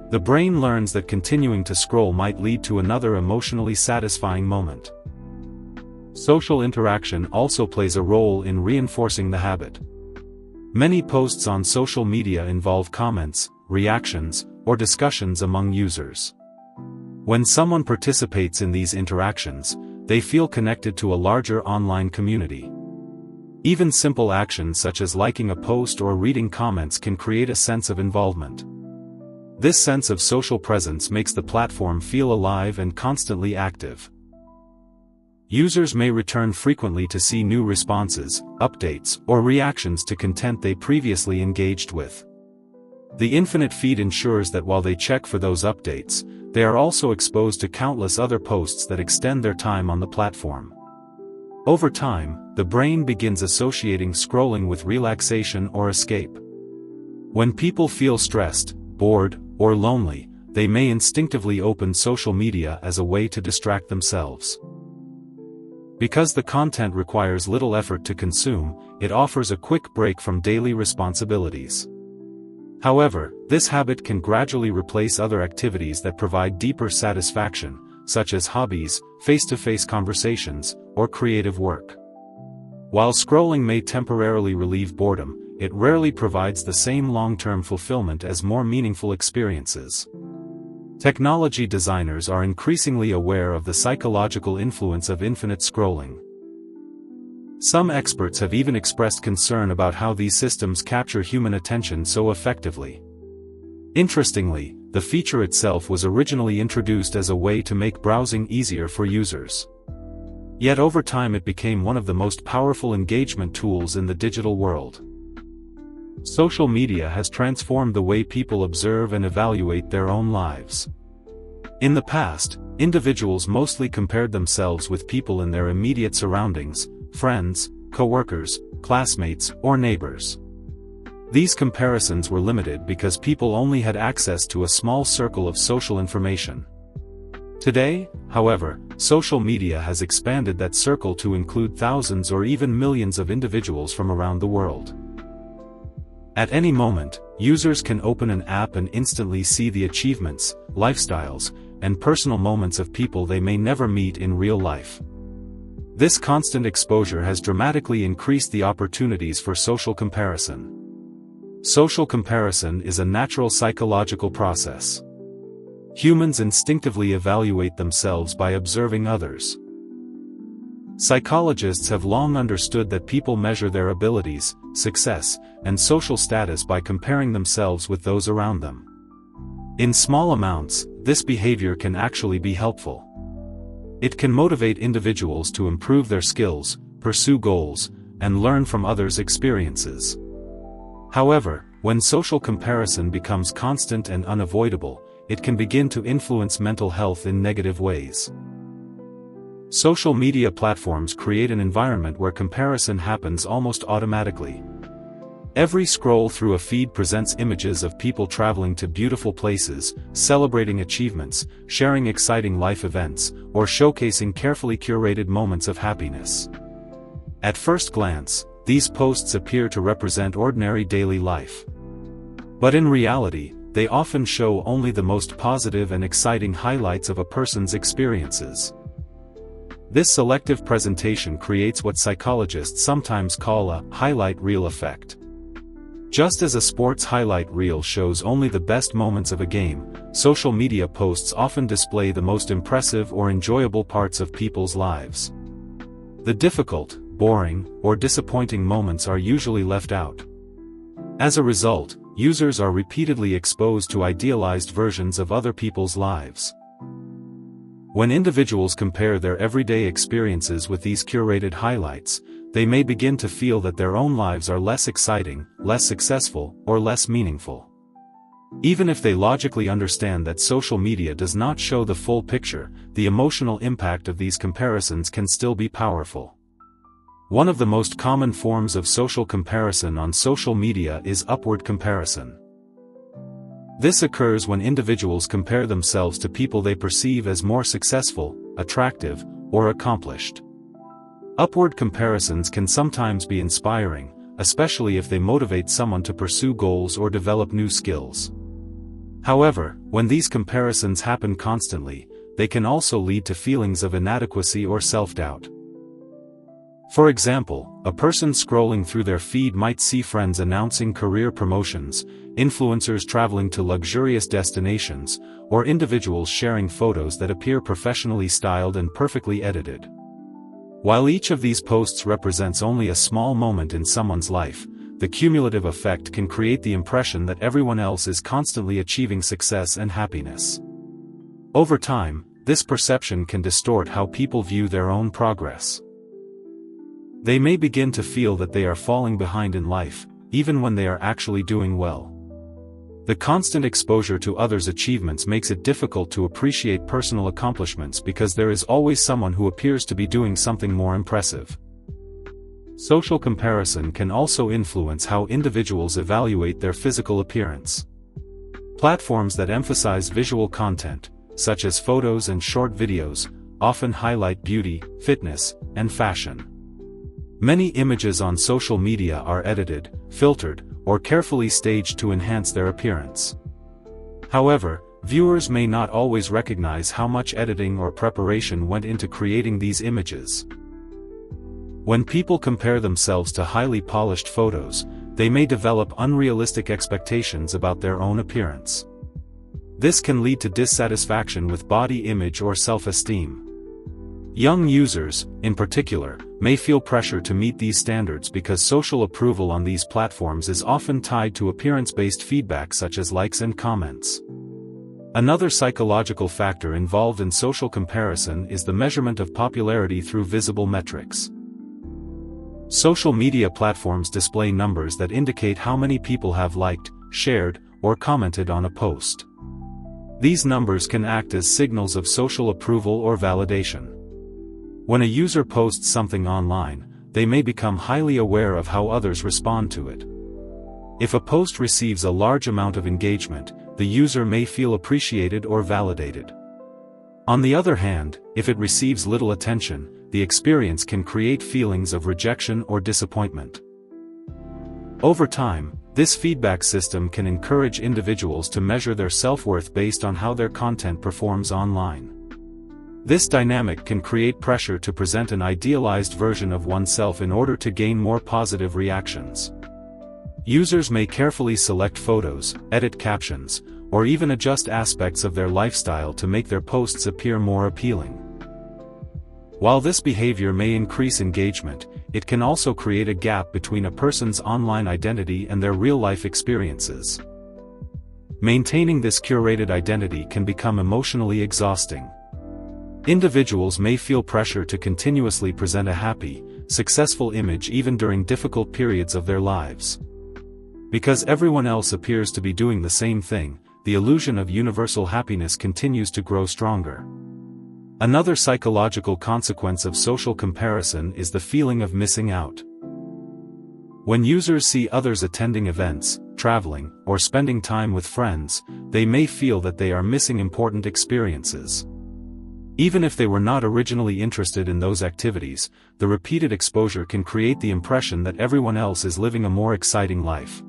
The brain learns that continuing to scroll might lead to another emotionally satisfying moment. Social interaction also plays a role in reinforcing the habit. Many posts on social media involve comments, reactions, or discussions among users. When someone participates in these interactions, they feel connected to a larger online community. Even simple actions such as liking a post or reading comments can create a sense of involvement. This sense of social presence makes the platform feel alive and constantly active. Users may return frequently to see new responses, updates, or reactions to content they previously engaged with. The infinite feed ensures that while they check for those updates, they are also exposed to countless other posts that extend their time on the platform. Over time, the brain begins associating scrolling with relaxation or escape. When people feel stressed, bored, or lonely, they may instinctively open social media as a way to distract themselves. Because the content requires little effort to consume, it offers a quick break from daily responsibilities. However, this habit can gradually replace other activities that provide deeper satisfaction, such as hobbies, face-to-face conversations, or creative work. While scrolling may temporarily relieve boredom, it rarely provides the same long-term fulfillment as more meaningful experiences. Technology designers are increasingly aware of the psychological influence of infinite scrolling. Some experts have even expressed concern about how these systems capture human attention so effectively. Interestingly, the feature itself was originally introduced as a way to make browsing easier for users. Yet over time it became one of the most powerful engagement tools in the digital world. Social media has transformed the way people observe and evaluate their own lives. In the past, individuals mostly compared themselves with people in their immediate surroundings, friends, co-workers, classmates, or neighbors. These comparisons were limited because people only had access to a small circle of social information. Today, however, social media has expanded that circle to include thousands or even millions of individuals from around the world. At any moment, users can open an app and instantly see the achievements, lifestyles, and personal moments of people they may never meet in real life. This constant exposure has dramatically increased the opportunities for social comparison. Social comparison is a natural psychological process. Humans instinctively evaluate themselves by observing others. Psychologists have long understood that people measure their abilities, success, and social status by comparing themselves with those around them. In small amounts, this behavior can actually be helpful. It can motivate individuals to improve their skills, pursue goals, and learn from others' experiences. However, when social comparison becomes constant and unavoidable, it can begin to influence mental health in negative ways. Social media platforms create an environment where comparison happens almost automatically. Every scroll through a feed presents images of people traveling to beautiful places, celebrating achievements, sharing exciting life events, or showcasing carefully curated moments of happiness. At first glance, these posts appear to represent ordinary daily life. But in reality, they often show only the most positive and exciting highlights of a person's experiences. This selective presentation creates what psychologists sometimes call a highlight reel effect. Just as a sports highlight reel shows only the best moments of a game, social media posts often display the most impressive or enjoyable parts of people's lives. The difficult, boring, or disappointing moments are usually left out. As a result, users are repeatedly exposed to idealized versions of other people's lives. When individuals compare their everyday experiences with these curated highlights, they may begin to feel that their own lives are less exciting, less successful, or less meaningful. Even if they logically understand that social media does not show the full picture, the emotional impact of these comparisons can still be powerful. One of the most common forms of social comparison on social media is upward comparison. This occurs when individuals compare themselves to people they perceive as more successful, attractive, or accomplished. Upward comparisons can sometimes be inspiring, especially if they motivate someone to pursue goals or develop new skills. However, when these comparisons happen constantly, they can also lead to feelings of inadequacy or self-doubt. For example, a person scrolling through their feed might see friends announcing career promotions, influencers traveling to luxurious destinations, or individuals sharing photos that appear professionally styled and perfectly edited. While each of these posts represents only a small moment in someone's life, the cumulative effect can create the impression that everyone else is constantly achieving success and happiness. Over time, this perception can distort how people view their own progress. They may begin to feel that they are falling behind in life, even when they are actually doing well. The constant exposure to others' achievements makes it difficult to appreciate personal accomplishments because there is always someone who appears to be doing something more impressive. Social comparison can also influence how individuals evaluate their physical appearance. Platforms that emphasize visual content, such as photos and short videos, often highlight beauty, fitness, and fashion. Many images on social media are edited, filtered, or carefully staged to enhance their appearance. However, viewers may not always recognize how much editing or preparation went into creating these images. When people compare themselves to highly polished photos, they may develop unrealistic expectations about their own appearance. This can lead to dissatisfaction with body image or self-esteem. Young users, in particular, may feel pressure to meet these standards because social approval on these platforms is often tied to appearance-based feedback such as likes and comments. Another psychological factor involved in social comparison is the measurement of popularity through visible metrics. Social media platforms display numbers that indicate how many people have liked, shared, or commented on a post. These numbers can act as signals of social approval or validation. When a user posts something online, they may become highly aware of how others respond to it. If a post receives a large amount of engagement, the user may feel appreciated or validated. On the other hand, if it receives little attention, the experience can create feelings of rejection or disappointment. Over time, this feedback system can encourage individuals to measure their self-worth based on how their content performs online. This dynamic can create pressure to present an idealized version of oneself in order to gain more positive reactions. Users may carefully select photos, edit captions, or even adjust aspects of their lifestyle to make their posts appear more appealing. While this behavior may increase engagement, it can also create a gap between a person's online identity and their real-life experiences. Maintaining this curated identity can become emotionally exhausting. Individuals may feel pressure to continuously present a happy, successful image even during difficult periods of their lives. Because everyone else appears to be doing the same thing, the illusion of universal happiness continues to grow stronger. Another psychological consequence of social comparison is the feeling of missing out. When users see others attending events, traveling, or spending time with friends, they may feel that they are missing important experiences. Even if they were not originally interested in those activities, the repeated exposure can create the impression that everyone else is living a more exciting life.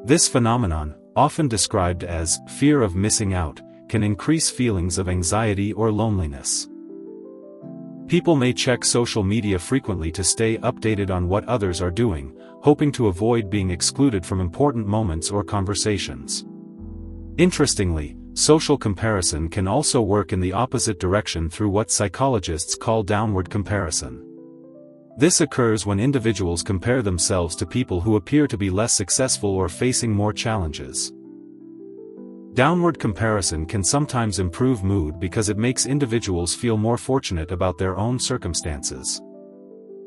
This phenomenon, often described as fear of missing out, can increase feelings of anxiety or loneliness. People may check social media frequently to stay updated on what others are doing, hoping to avoid being excluded from important moments or conversations. Interestingly, social comparison can also work in the opposite direction through what psychologists call downward comparison. This occurs when individuals compare themselves to people who appear to be less successful or facing more challenges. Downward comparison can sometimes improve mood because it makes individuals feel more fortunate about their own circumstances.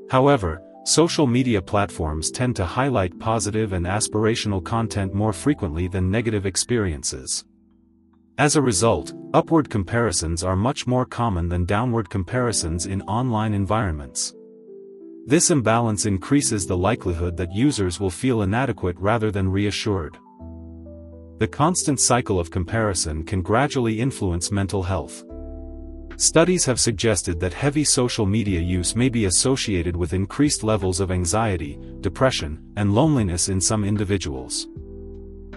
However, social media platforms tend to highlight positive and aspirational content more frequently than negative experiences. As a result, upward comparisons are much more common than downward comparisons in online environments. This imbalance increases the likelihood that users will feel inadequate rather than reassured. The constant cycle of comparison can gradually influence mental health. Studies have suggested that heavy social media use may be associated with increased levels of anxiety, depression, and loneliness in some individuals.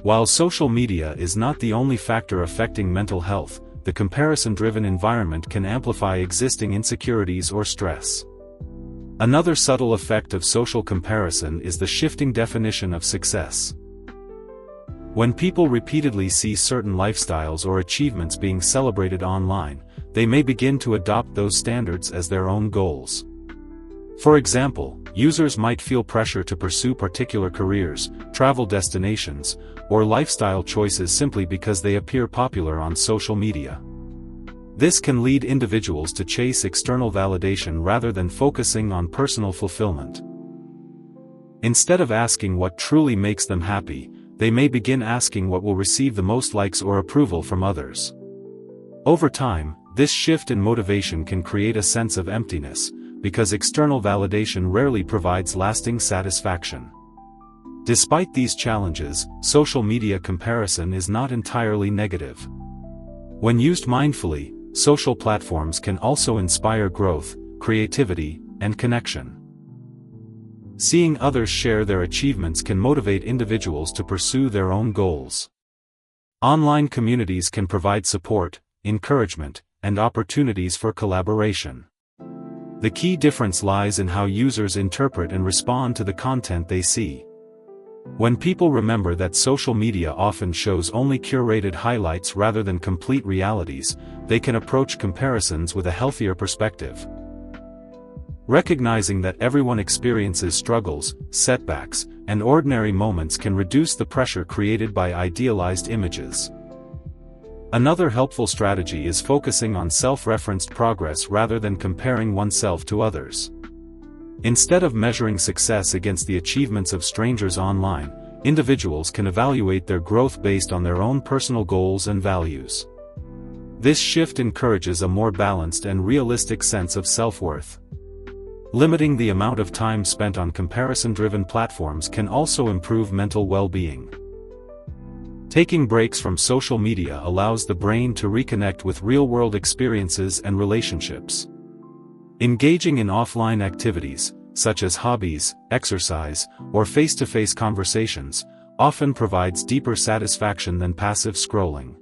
While social media is not the only factor affecting mental health, the comparison-driven environment can amplify existing insecurities or stress. Another subtle effect of social comparison is the shifting definition of success. When people repeatedly see certain lifestyles or achievements being celebrated online, they may begin to adopt those standards as their own goals. For example, users might feel pressure to pursue particular careers, travel destinations, or lifestyle choices simply because they appear popular on social media. This can lead individuals to chase external validation rather than focusing on personal fulfillment. Instead of asking what truly makes them happy, they may begin asking what will receive the most likes or approval from others. Over time, this shift in motivation can create a sense of emptiness, because external validation rarely provides lasting satisfaction. Despite these challenges, social media comparison is not entirely negative. When used mindfully, social platforms can also inspire growth, creativity, and connection. Seeing others share their achievements can motivate individuals to pursue their own goals. Online communities can provide support, encouragement, and opportunities for collaboration. The key difference lies in how users interpret and respond to the content they see. When people remember that social media often shows only curated highlights rather than complete realities, they can approach comparisons with a healthier perspective. Recognizing that everyone experiences struggles, setbacks, and ordinary moments can reduce the pressure created by idealized images. Another helpful strategy is focusing on self-referenced progress rather than comparing oneself to others. Instead of measuring success against the achievements of strangers online, individuals can evaluate their growth based on their own personal goals and values. This shift encourages a more balanced and realistic sense of self-worth. Limiting the amount of time spent on comparison-driven platforms can also improve mental well-being. Taking breaks from social media allows the brain to reconnect with real-world experiences and relationships. Engaging in offline activities, such as hobbies, exercise, or face-to-face conversations, often provides deeper satisfaction than passive scrolling.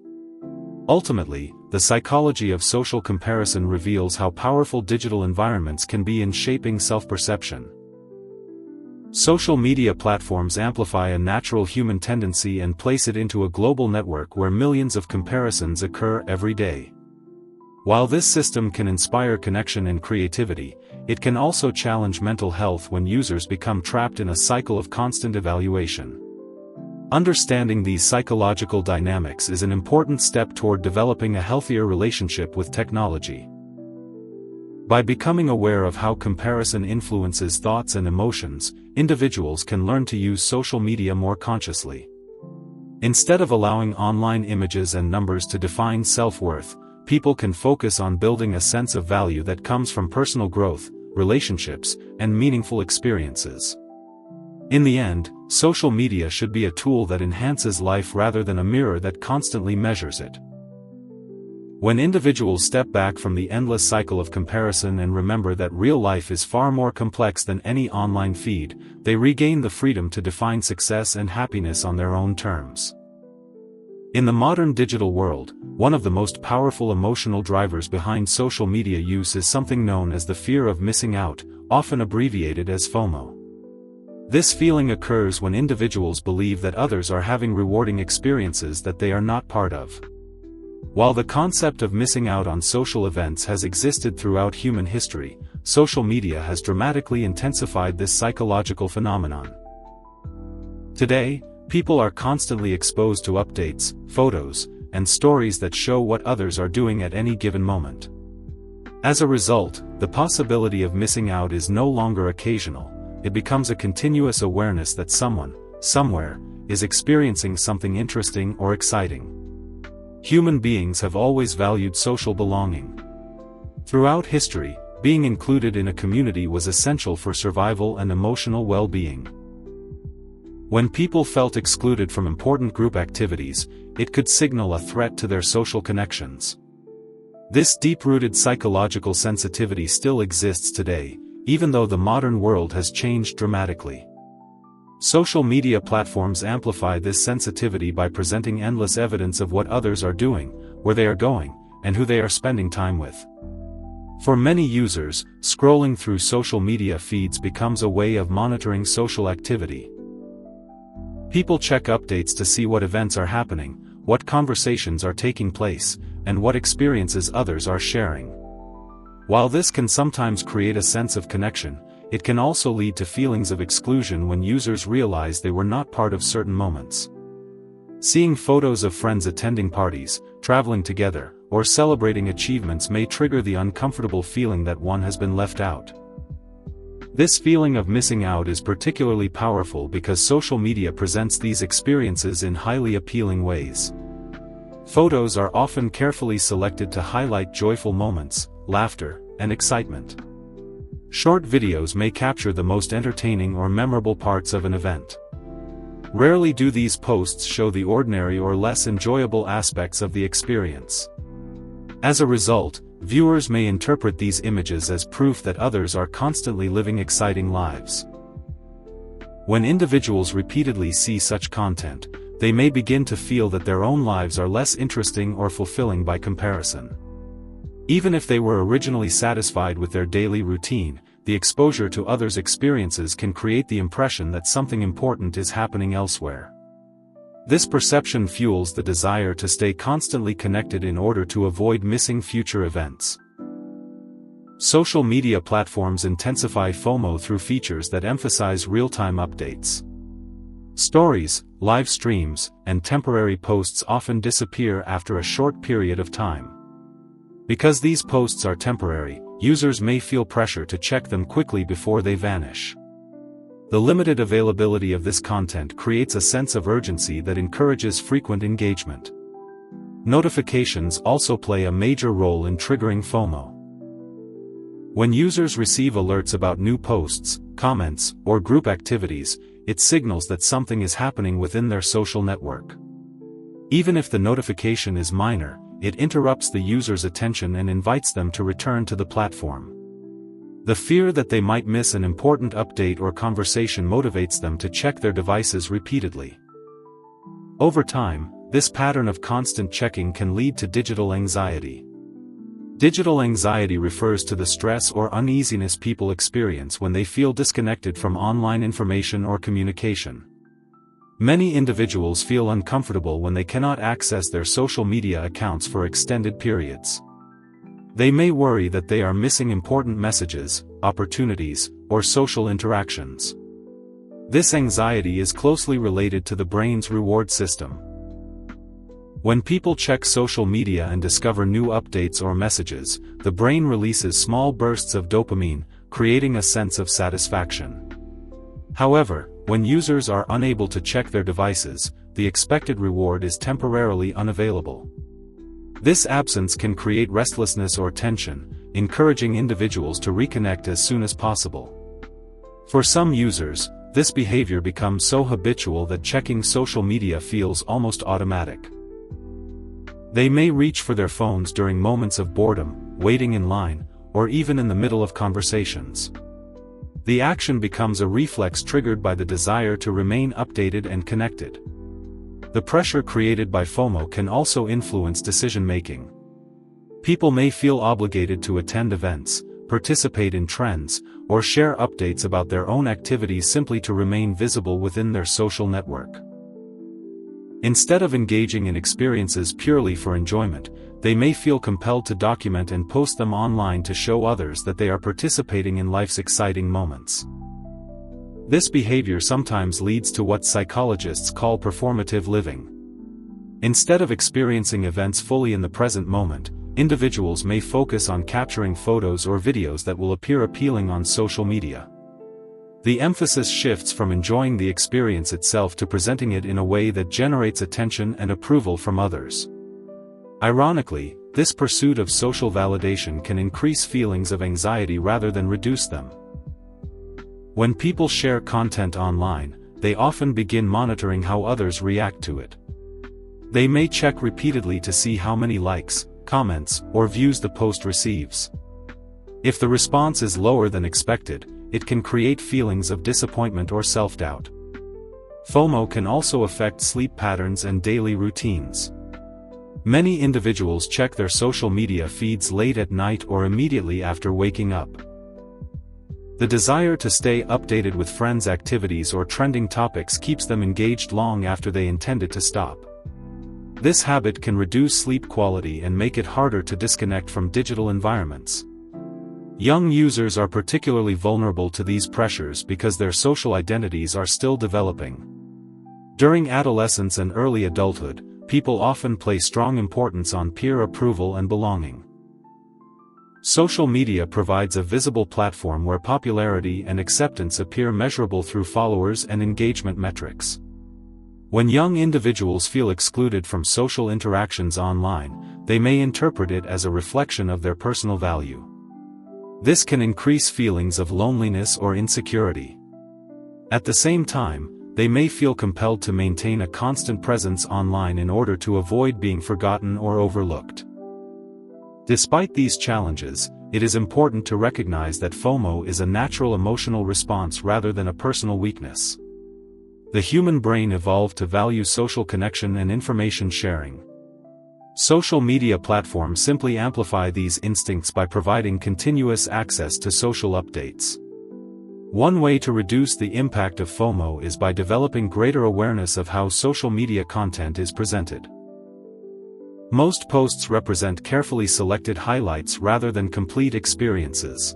Ultimately, the psychology of social comparison reveals how powerful digital environments can be in shaping self-perception. Social media platforms amplify a natural human tendency and place it into a global network where millions of comparisons occur every day. While this system can inspire connection and creativity, it can also challenge mental health when users become trapped in a cycle of constant evaluation. Understanding these psychological dynamics is an important step toward developing a healthier relationship with technology. By becoming aware of how comparison influences thoughts and emotions, individuals can learn to use social media more consciously. Instead of allowing online images and numbers to define self-worth, people can focus on building a sense of value that comes from personal growth, relationships, and meaningful experiences. In the end, social media should be a tool that enhances life rather than a mirror that constantly measures it. When individuals step back from the endless cycle of comparison and remember that real life is far more complex than any online feed, they regain the freedom to define success and happiness on their own terms. In the modern digital world, one of the most powerful emotional drivers behind social media use is something known as the fear of missing out, often abbreviated as FOMO. This feeling occurs when individuals believe that others are having rewarding experiences that they are not part of. While the concept of missing out on social events has existed throughout human history, social media has dramatically intensified this psychological phenomenon. Today, people are constantly exposed to updates, photos, and stories that show what others are doing at any given moment. As a result, the possibility of missing out is no longer occasional, it becomes a continuous awareness that someone, somewhere, is experiencing something interesting or exciting. Human beings have always valued social belonging. Throughout history, being included in a community was essential for survival and emotional well-being. When people felt excluded from important group activities, it could signal a threat to their social connections. This deep-rooted psychological sensitivity still exists today, even though the modern world has changed dramatically. Social media platforms amplify this sensitivity by presenting endless evidence of what others are doing, where they are going, and who they are spending time with. For many users, scrolling through social media feeds becomes a way of monitoring social activity. People check updates to see what events are happening, what conversations are taking place, and what experiences others are sharing. While this can sometimes create a sense of connection, it can also lead to feelings of exclusion when users realize they were not part of certain moments. Seeing photos of friends attending parties, traveling together, or celebrating achievements may trigger the uncomfortable feeling that one has been left out. This feeling of missing out is particularly powerful because social media presents these experiences in highly appealing ways. Photos are often carefully selected to highlight joyful moments, laughter, and excitement. Short videos may capture the most entertaining or memorable parts of an event. Rarely do these posts show the ordinary or less enjoyable aspects of the experience. As a result, viewers may interpret these images as proof that others are constantly living exciting lives. When individuals repeatedly see such content, they may begin to feel that their own lives are less interesting or fulfilling by comparison. Even if they were originally satisfied with their daily routine, the exposure to others' experiences can create the impression that something important is happening elsewhere. This perception fuels the desire to stay constantly connected in order to avoid missing future events. Social media platforms intensify FOMO through features that emphasize real-time updates. Stories, live streams, and temporary posts often disappear after a short period of time. Because these posts are temporary, users may feel pressure to check them quickly before they vanish. The limited availability of this content creates a sense of urgency that encourages frequent engagement. Notifications also play a major role in triggering FOMO. When users receive alerts about new posts, comments, or group activities, it signals that something is happening within their social network. Even if the notification is minor, it interrupts the user's attention and invites them to return to the platform. The fear that they might miss an important update or conversation motivates them to check their devices repeatedly. Over time, this pattern of constant checking can lead to digital anxiety. Digital anxiety refers to the stress or uneasiness people experience when they feel disconnected from online information or communication. Many individuals feel uncomfortable when they cannot access their social media accounts for extended periods. They may worry that they are missing important messages, opportunities, or social interactions. This anxiety is closely related to the brain's reward system. When people check social media and discover new updates or messages, the brain releases small bursts of dopamine, creating a sense of satisfaction. However, when users are unable to check their devices, the expected reward is temporarily unavailable. This absence can create restlessness or tension, encouraging individuals to reconnect as soon as possible. For some users, this behavior becomes so habitual that checking social media feels almost automatic. They may reach for their phones during moments of boredom, waiting in line, or even in the middle of conversations. The action becomes a reflex triggered by the desire to remain updated and connected. The pressure created by FOMO can also influence decision-making. People may feel obligated to attend events, participate in trends, or share updates about their own activities simply to remain visible within their social network. Instead of engaging in experiences purely for enjoyment, they may feel compelled to document and post them online to show others that they are participating in life's exciting moments. This behavior sometimes leads to what psychologists call performative living. Instead of experiencing events fully in the present moment, individuals may focus on capturing photos or videos that will appear appealing on social media. The emphasis shifts from enjoying the experience itself to presenting it in a way that generates attention and approval from others. Ironically, this pursuit of social validation can increase feelings of anxiety rather than reduce them. When people share content online, they often begin monitoring how others react to it. They may check repeatedly to see how many likes, comments, or views the post receives. If the response is lower than expected, it can create feelings of disappointment or self-doubt. FOMO can also affect sleep patterns and daily routines. Many individuals check their social media feeds late at night or immediately after waking up. The desire to stay updated with friends' activities or trending topics keeps them engaged long after they intended to stop. This habit can reduce sleep quality and make it harder to disconnect from digital environments. Young users are particularly vulnerable to these pressures because their social identities are still developing. During adolescence and early adulthood, people often place strong importance on peer approval and belonging. Social media provides a visible platform where popularity and acceptance appear measurable through followers and engagement metrics. When young individuals feel excluded from social interactions online, they may interpret it as a reflection of their personal value. This can increase feelings of loneliness or insecurity. At the same time, they may feel compelled to maintain a constant presence online in order to avoid being forgotten or overlooked. Despite these challenges, it is important to recognize that FOMO is a natural emotional response rather than a personal weakness. The human brain evolved to value social connection and information sharing. Social media platforms simply amplify these instincts by providing continuous access to social updates. One way to reduce the impact of FOMO is by developing greater awareness of how social media content is presented. Most posts represent carefully selected highlights rather than complete experiences.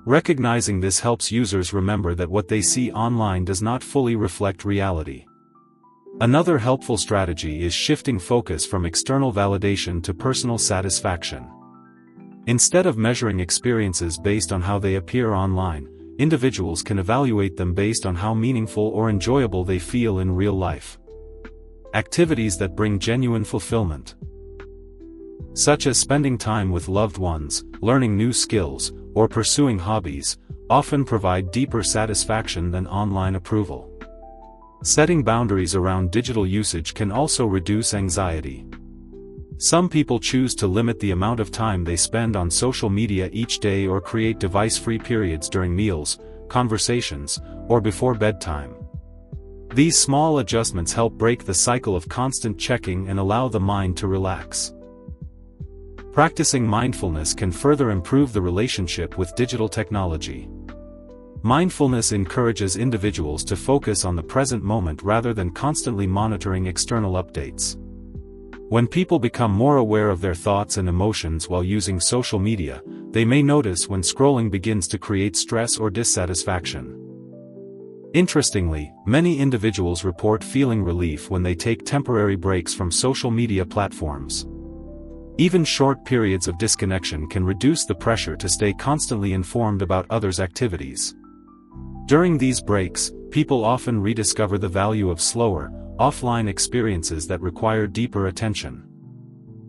Recognizing this helps users remember that what they see online does not fully reflect reality. Another helpful strategy is shifting focus from external validation to personal satisfaction. Instead of measuring experiences based on how they appear online, individuals can evaluate them based on how meaningful or enjoyable they feel in real life. Activities that bring genuine fulfillment, such as spending time with loved ones, learning new skills, or pursuing hobbies, often provide deeper satisfaction than online approval. Setting boundaries around digital usage can also reduce anxiety. Some people choose to limit the amount of time they spend on social media each day or create device-free periods during meals, conversations, or before bedtime. These small adjustments help break the cycle of constant checking and allow the mind to relax. Practicing mindfulness can further improve the relationship with digital technology. Mindfulness encourages individuals to focus on the present moment rather than constantly monitoring external updates. When people become more aware of their thoughts and emotions while using social media, they may notice when scrolling begins to create stress or dissatisfaction. Interestingly, many individuals report feeling relief when they take temporary breaks from social media platforms. Even short periods of disconnection can reduce the pressure to stay constantly informed about others' activities. During these breaks, people often rediscover the value of slower, offline experiences that require deeper attention.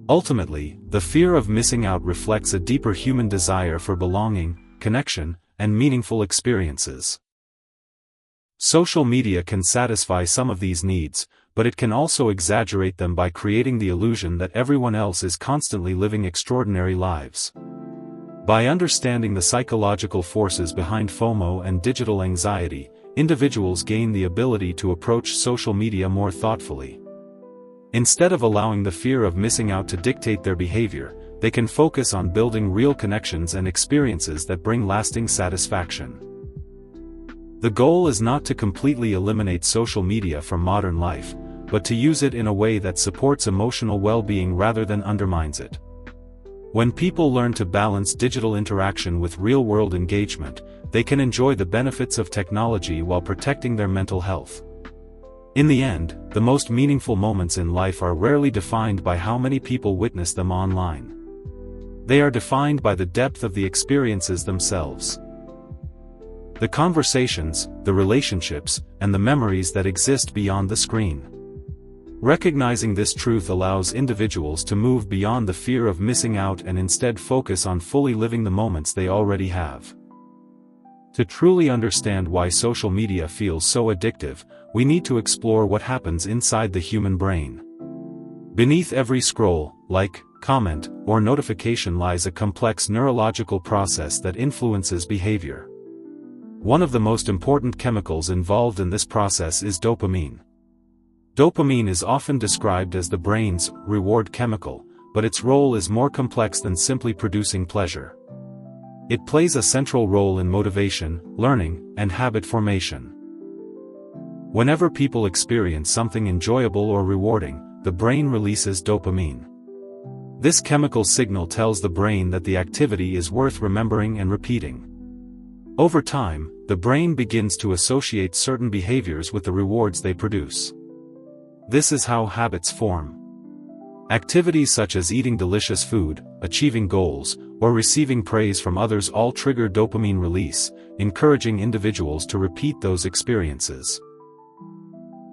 Ultimately, the fear of missing out reflects a deeper human desire for belonging, connection, and meaningful experiences. Social media can satisfy some of these needs, but it can also exaggerate them by creating the illusion that everyone else is constantly living extraordinary lives. By understanding the psychological forces behind FOMO and digital anxiety, individuals gain the ability to approach social media more thoughtfully. Instead of allowing the fear of missing out to dictate their behavior, they can focus on building real connections and experiences that bring lasting satisfaction. The goal is not to completely eliminate social media from modern life, but to use it in a way that supports emotional well-being rather than undermines it. When people learn to balance digital interaction with real-world engagement, they can enjoy the benefits of technology while protecting their mental health. In the end, the most meaningful moments in life are rarely defined by how many people witness them online. They are defined by the depth of the experiences themselves. The conversations, the relationships, and the memories that exist beyond the screen. Recognizing this truth allows individuals to move beyond the fear of missing out and instead focus on fully living the moments they already have. To truly understand why social media feels so addictive, we need to explore what happens inside the human brain. Beneath every scroll, like, comment, or notification lies a complex neurological process that influences behavior. One of the most important chemicals involved in this process is dopamine. Dopamine is often described as the brain's reward chemical, but its role is more complex than simply producing pleasure. It plays a central role in motivation, learning, and habit formation. Whenever people experience something enjoyable or rewarding, the brain releases dopamine. This chemical signal tells the brain that the activity is worth remembering and repeating. Over time, the brain begins to associate certain behaviors with the rewards they produce. This is how habits form. Activities such as eating delicious food, achieving goals, or receiving praise from others all trigger dopamine release, encouraging individuals to repeat those experiences.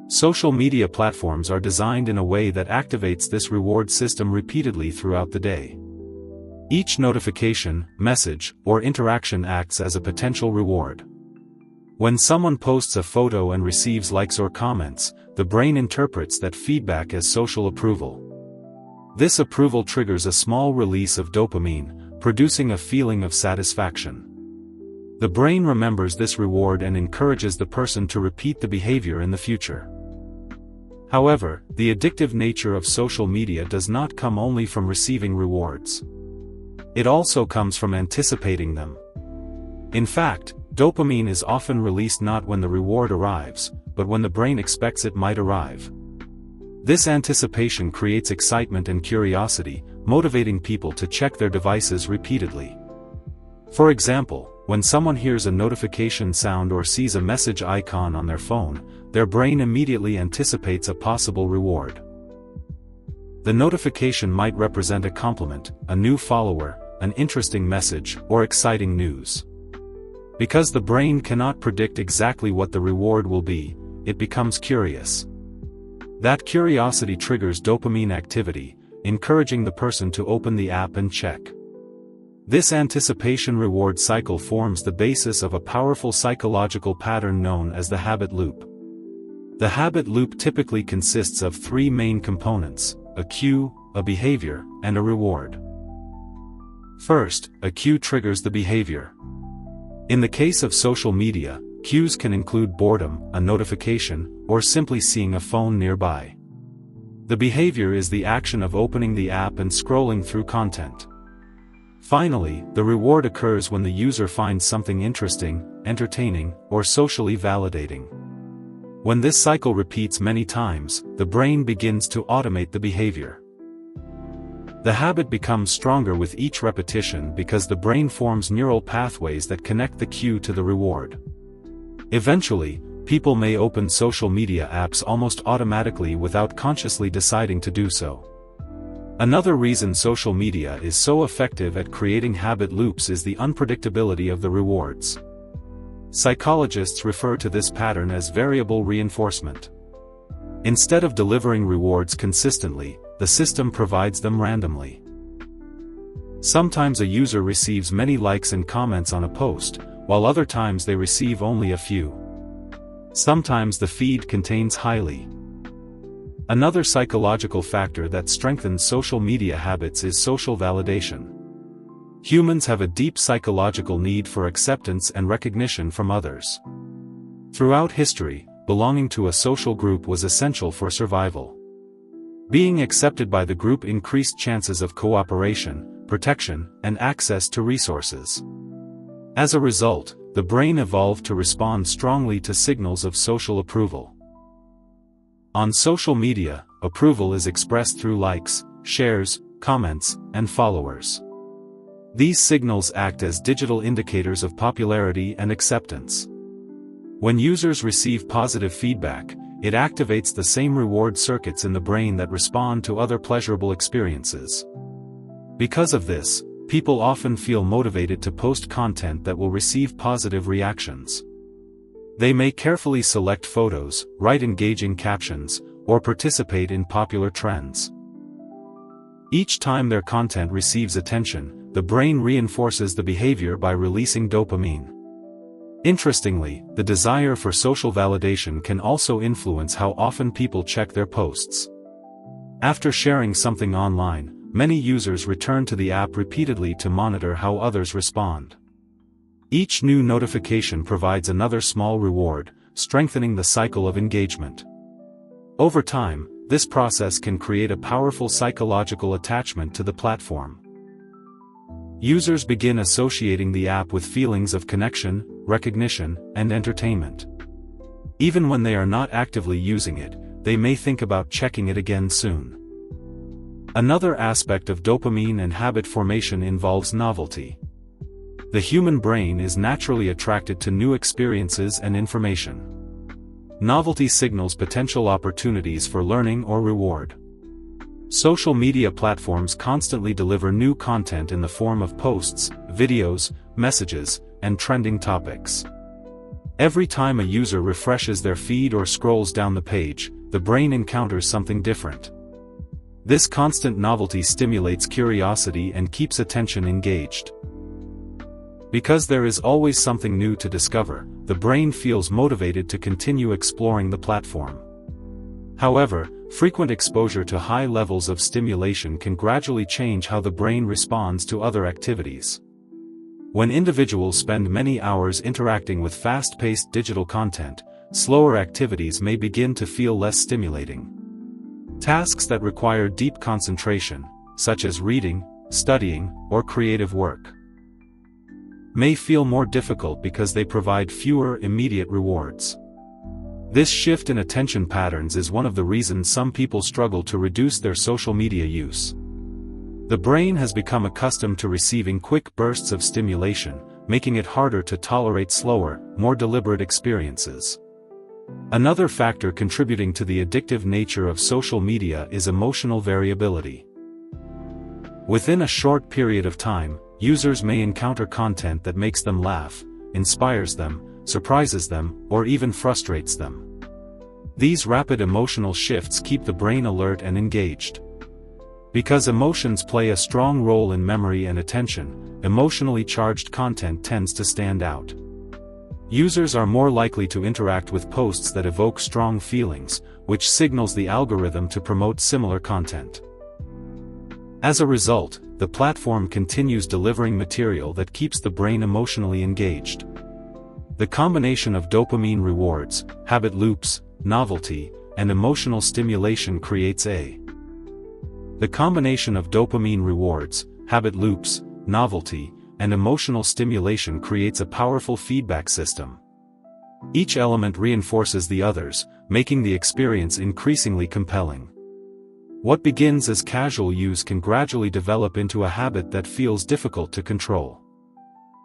Social media platforms are designed in a way that activates this reward system repeatedly throughout the day. Each notification, message, or interaction acts as a potential reward. When someone posts a photo and receives likes or comments, the brain interprets that feedback as social approval. This approval triggers a small release of dopamine, producing a feeling of satisfaction. The brain remembers this reward and encourages the person to repeat the behavior in the future. However, the addictive nature of social media does not come only from receiving rewards. It also comes from anticipating them. In fact, dopamine is often released not when the reward arrives, but when the brain expects it might arrive. This anticipation creates excitement and curiosity, motivating people to check their devices repeatedly. For example, when someone hears a notification sound or sees a message icon on their phone, their brain immediately anticipates a possible reward. The notification might represent a compliment, a new follower, an interesting message, or exciting news. Because the brain cannot predict exactly what the reward will be, it becomes curious. That curiosity triggers dopamine activity, encouraging the person to open the app and check. This anticipation reward cycle forms the basis of a powerful psychological pattern known as the habit loop. The habit loop typically consists of three main components: a cue, a behavior, and a reward. First, a cue triggers the behavior. In the case of social media, cues can include boredom, a notification, or simply seeing a phone nearby. The behavior is the action of opening the app and scrolling through content. Finally, the reward occurs when the user finds something interesting, entertaining, or socially validating. When this cycle repeats many times, the brain begins to automate the behavior. The habit becomes stronger with each repetition because the brain forms neural pathways that connect the cue to the reward. Eventually, people may open social media apps almost automatically without consciously deciding to do so. Another reason social media is so effective at creating habit loops is the unpredictability of the rewards. Psychologists refer to this pattern as variable reinforcement. Instead of delivering rewards consistently, the system provides them randomly. Sometimes a user receives many likes and comments on a post, while other times they receive only a few. Sometimes the feed contains highly. Another psychological factor that strengthens social media habits is social validation. Humans have a deep psychological need for acceptance and recognition from others. Throughout history, belonging to a social group was essential for survival. Being accepted by the group increased chances of cooperation, protection, and access to resources. As a result, the brain evolved to respond strongly to signals of social approval. On social media, approval is expressed through likes, shares, comments, and followers. These signals act as digital indicators of popularity and acceptance. When users receive positive feedback, it activates the same reward circuits in the brain that respond to other pleasurable experiences. Because of this, people often feel motivated to post content that will receive positive reactions. They may carefully select photos, write engaging captions, or participate in popular trends. Each time their content receives attention, the brain reinforces the behavior by releasing dopamine. Interestingly, the desire for social validation can also influence how often people check their posts. After sharing something online, many users return to the app repeatedly to monitor how others respond. Each new notification provides another small reward, strengthening the cycle of engagement. Over time, this process can create a powerful psychological attachment to the platform. Users begin associating the app with feelings of connection, recognition, and entertainment. Even when they are not actively using it, they may think about checking it again soon. Another aspect of dopamine and habit formation involves novelty. The human brain is naturally attracted to new experiences and information. Novelty signals potential opportunities for learning or reward. Social media platforms constantly deliver new content in the form of posts, videos, messages, and trending topics. Every time a user refreshes their feed or scrolls down the page, the brain encounters something different. This constant novelty stimulates curiosity and keeps attention engaged. Because there is always something new to discover, the brain feels motivated to continue exploring the platform. However, frequent exposure to high levels of stimulation can gradually change how the brain responds to other activities. When individuals spend many hours interacting with fast-paced digital content, slower activities may begin to feel less stimulating. Tasks that require deep concentration, such as reading, studying, or creative work, may feel more difficult because they provide fewer immediate rewards. This shift in attention patterns is one of the reasons some people struggle to reduce their social media use. The brain has become accustomed to receiving quick bursts of stimulation, making it harder to tolerate slower, more deliberate experiences. Another factor contributing to the addictive nature of social media is emotional variability. Within a short period of time, users may encounter content that makes them laugh, inspires them, surprises them, or even frustrates them. These rapid emotional shifts keep the brain alert and engaged. Because emotions play a strong role in memory and attention, emotionally charged content tends to stand out. Users are more likely to interact with posts that evoke strong feelings, which signals the algorithm to promote similar content. As a result, the platform continues delivering material that keeps the brain emotionally engaged. The combination of dopamine rewards, habit loops, novelty, and emotional stimulation creates The combination of dopamine rewards, habit loops, novelty, and emotional stimulation creates a powerful feedback system. Each element reinforces the others, making the experience increasingly compelling. What begins as casual use can gradually develop into a habit that feels difficult to control.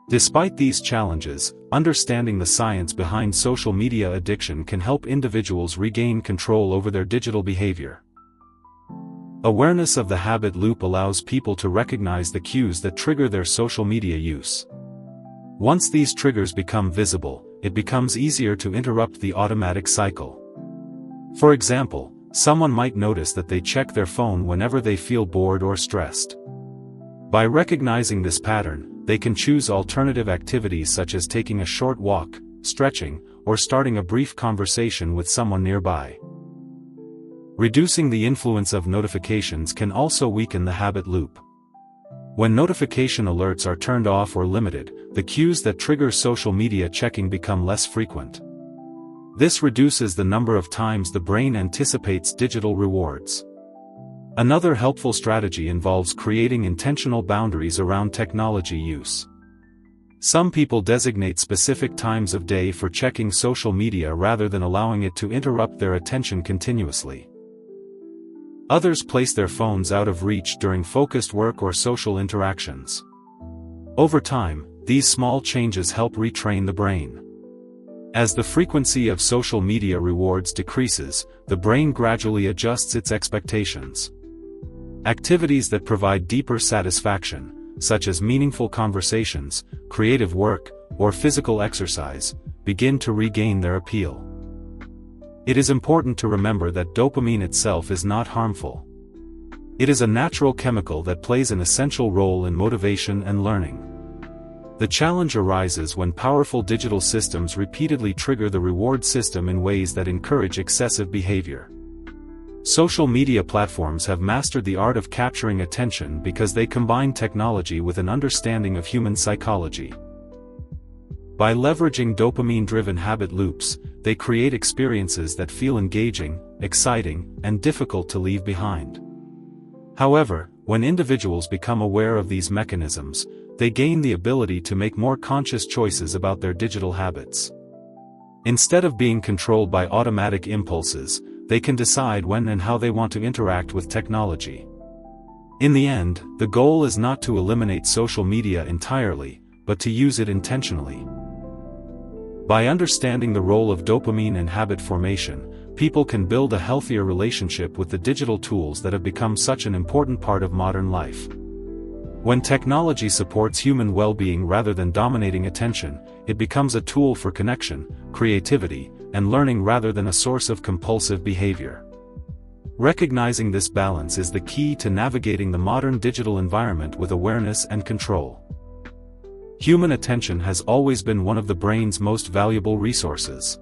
Despite these challenges, understanding the science behind social media addiction can help individuals regain control over their digital behavior. Awareness of the habit loop allows people to recognize the cues that trigger their social media use. Once these triggers become visible, it becomes easier to interrupt the automatic cycle. For example, someone might notice that they check their phone whenever they feel bored or stressed. By recognizing this pattern, they can choose alternative activities such as taking a short walk, stretching, or starting a brief conversation with someone nearby. Reducing the influence of notifications can also weaken the habit loop. When notification alerts are turned off or limited, the cues that trigger social media checking become less frequent. This reduces the number of times the brain anticipates digital rewards. Another helpful strategy involves creating intentional boundaries around technology use. Some people designate specific times of day for checking social media rather than allowing it to interrupt their attention continuously. Others place their phones out of reach during focused work or social interactions. Over time, these small changes help retrain the brain. As the frequency of social media rewards decreases, the brain gradually adjusts its expectations. Activities that provide deeper satisfaction, such as meaningful conversations, creative work, or physical exercise, begin to regain their appeal. It is important to remember that dopamine itself is not harmful. It is a natural chemical that plays an essential role in motivation and learning. The challenge arises when powerful digital systems repeatedly trigger the reward system in ways that encourage excessive behavior. Social media platforms have mastered the art of capturing attention because they combine technology with an understanding of human psychology. By leveraging dopamine-driven habit loops, they create experiences that feel engaging, exciting, and difficult to leave behind. However, when individuals become aware of these mechanisms, they gain the ability to make more conscious choices about their digital habits. Instead of being controlled by automatic impulses, they can decide when and how they want to interact with technology. In the end, the goal is not to eliminate social media entirely, but to use it intentionally. By understanding the role of dopamine in habit formation, people can build a healthier relationship with the digital tools that have become such an important part of modern life. When technology supports human well-being rather than dominating attention, it becomes a tool for connection, creativity, and learning rather than a source of compulsive behavior. Recognizing this balance is the key to navigating the modern digital environment with awareness and control. Human attention has always been one of the brain's most valuable resources.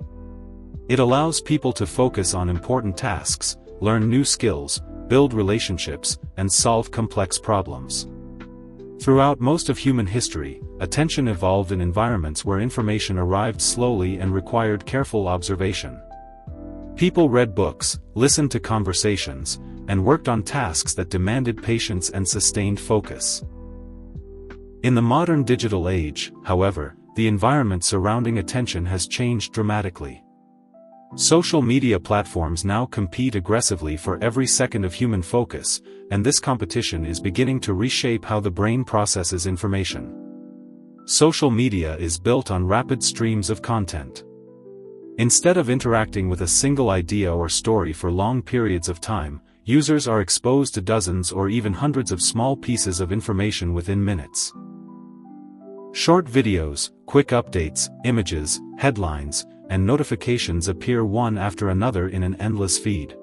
It allows people to focus on important tasks, learn new skills, build relationships, and solve complex problems. Throughout most of human history, attention evolved in environments where information arrived slowly and required careful observation. People read books, listened to conversations, and worked on tasks that demanded patience and sustained focus. In the modern digital age, however, the environment surrounding attention has changed dramatically. Social media platforms now compete aggressively for every second of human focus, and this competition is beginning to reshape how the brain processes information. Social media is built on rapid streams of content. Instead of interacting with a single idea or story for long periods of time, users are exposed to dozens or even hundreds of small pieces of information within minutes. Short videos, quick updates, images, headlines, and notifications appear one after another in an endless feed.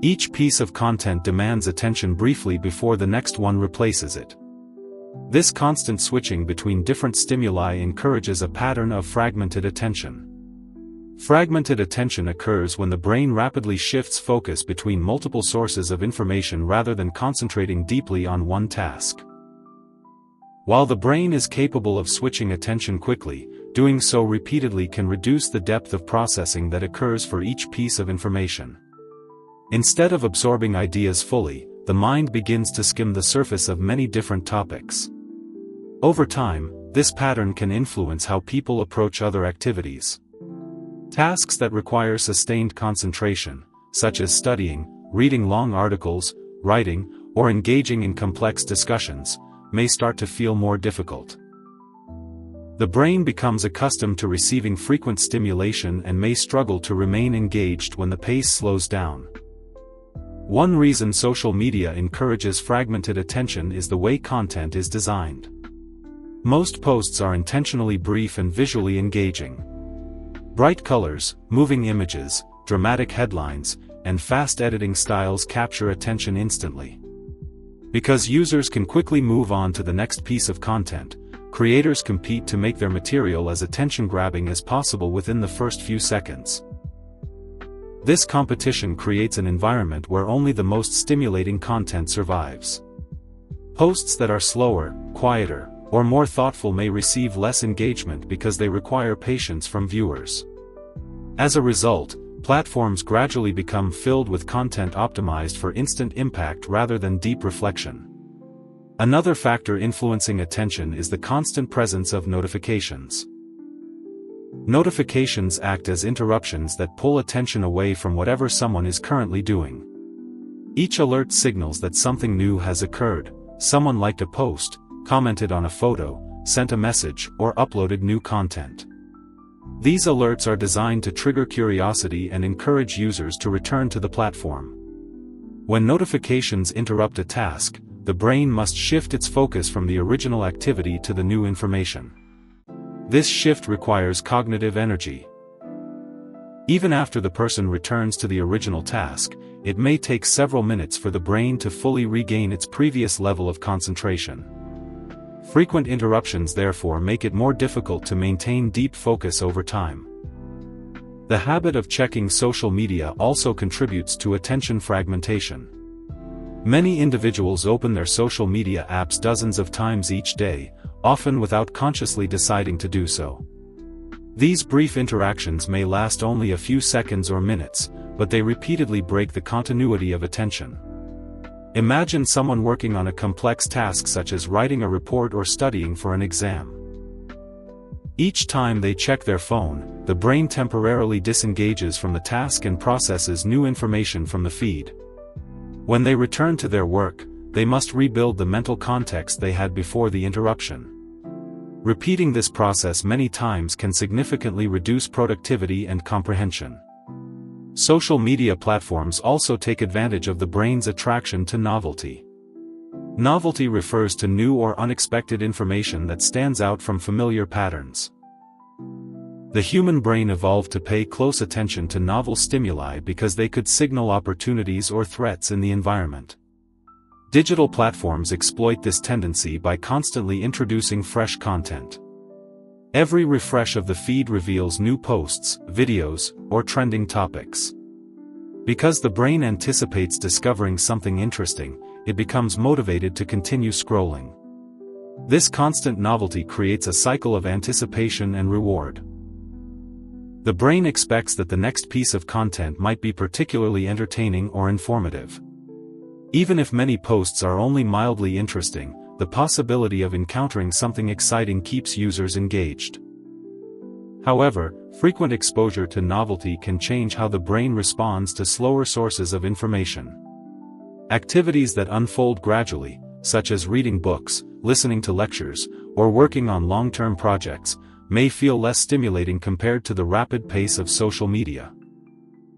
Each piece of content demands attention briefly before the next one replaces it. This constant switching between different stimuli encourages a pattern of fragmented attention. Fragmented attention occurs when the brain rapidly shifts focus between multiple sources of information rather than concentrating deeply on one task. While the brain is capable of switching attention quickly, doing so repeatedly can reduce the depth of processing that occurs for each piece of information. Instead of absorbing ideas fully, the mind begins to skim the surface of many different topics. Over time, this pattern can influence how people approach other activities. Tasks that require sustained concentration, such as studying, reading long articles, writing, or engaging in complex discussions, may start to feel more difficult. The brain becomes accustomed to receiving frequent stimulation and may struggle to remain engaged when the pace slows down. One reason social media encourages fragmented attention is the way content is designed. Most posts are intentionally brief and visually engaging. Bright colors, moving images, dramatic headlines, and fast editing styles capture attention instantly. Because users can quickly move on to the next piece of content, creators compete to make their material as attention-grabbing as possible within the first few seconds. This competition creates an environment where only the most stimulating content survives. Posts that are slower, quieter, or more thoughtful may receive less engagement because they require patience from viewers. As a result, platforms gradually become filled with content optimized for instant impact rather than deep reflection. Another factor influencing attention is the constant presence of notifications. Notifications act as interruptions that pull attention away from whatever someone is currently doing. Each alert signals that something new has occurred: someone liked a post, commented on a photo, sent a message, or uploaded new content. These alerts are designed to trigger curiosity and encourage users to return to the platform. When notifications interrupt a task, the brain must shift its focus from the original activity to the new information. This shift requires cognitive energy. Even after the person returns to the original task, it may take several minutes for the brain to fully regain its previous level of concentration. Frequent interruptions therefore make it more difficult to maintain deep focus over time. The habit of checking social media also contributes to attention fragmentation. Many individuals open their social media apps dozens of times each day, often without consciously deciding to do so. These brief interactions may last only a few seconds or minutes, but they repeatedly break the continuity of attention. Imagine someone working on a complex task such as writing a report or studying for an exam. Each time they check their phone, the brain temporarily disengages from the task and processes new information from the feed. When they return to their work, they must rebuild the mental context they had before the interruption. Repeating this process many times can significantly reduce productivity and comprehension. Social media platforms also take advantage of the brain's attraction to novelty. Novelty refers to new or unexpected information that stands out from familiar patterns. The human brain evolved to pay close attention to novel stimuli because they could signal opportunities or threats in the environment. Digital platforms exploit this tendency by constantly introducing fresh content. Every refresh of the feed reveals new posts, videos, or trending topics. Because the brain anticipates discovering something interesting, it becomes motivated to continue scrolling. This constant novelty creates a cycle of anticipation and reward. The brain expects that the next piece of content might be particularly entertaining or informative. Even if many posts are only mildly interesting, the possibility of encountering something exciting keeps users engaged. However, frequent exposure to novelty can change how the brain responds to slower sources of information. Activities that unfold gradually, such as reading books, listening to lectures, or working on long-term projects, may feel less stimulating compared to the rapid pace of social media.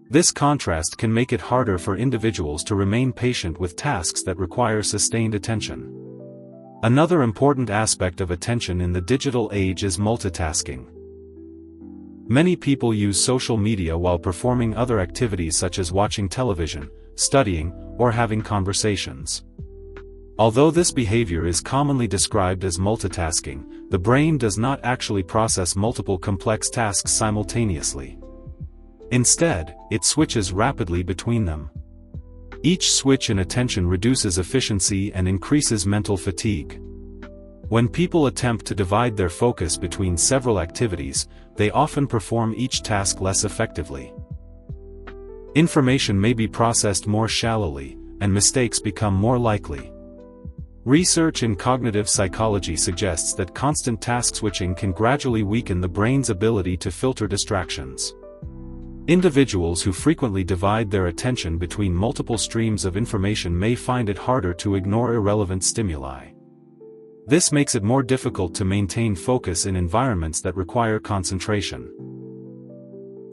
This contrast can make it harder for individuals to remain patient with tasks that require sustained attention. Another important aspect of attention in the digital age is multitasking. Many people use social media while performing other activities such as watching television, studying, or having conversations. Although this behavior is commonly described as multitasking, the brain does not actually process multiple complex tasks simultaneously. Instead, it switches rapidly between them. Each switch in attention reduces efficiency and increases mental fatigue. When people attempt to divide their focus between several activities, they often perform each task less effectively. Information may be processed more shallowly, and mistakes become more likely. Research in cognitive psychology suggests that constant task switching can gradually weaken the brain's ability to filter distractions. Individuals who frequently divide their attention between multiple streams of information may find it harder to ignore irrelevant stimuli. This makes it more difficult to maintain focus in environments that require concentration.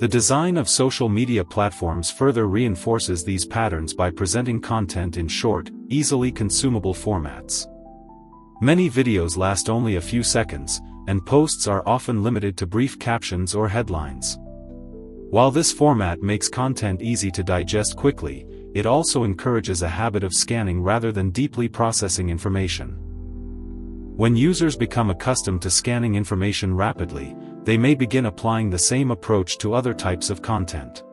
The design of social media platforms further reinforces these patterns by presenting content in short, easily consumable formats. Many videos last only a few seconds, and posts are often limited to brief captions or headlines. While this format makes content easy to digest quickly, it also encourages a habit of scanning rather than deeply processing information. When users become accustomed to scanning information rapidly, they may begin applying the same approach to other types of content.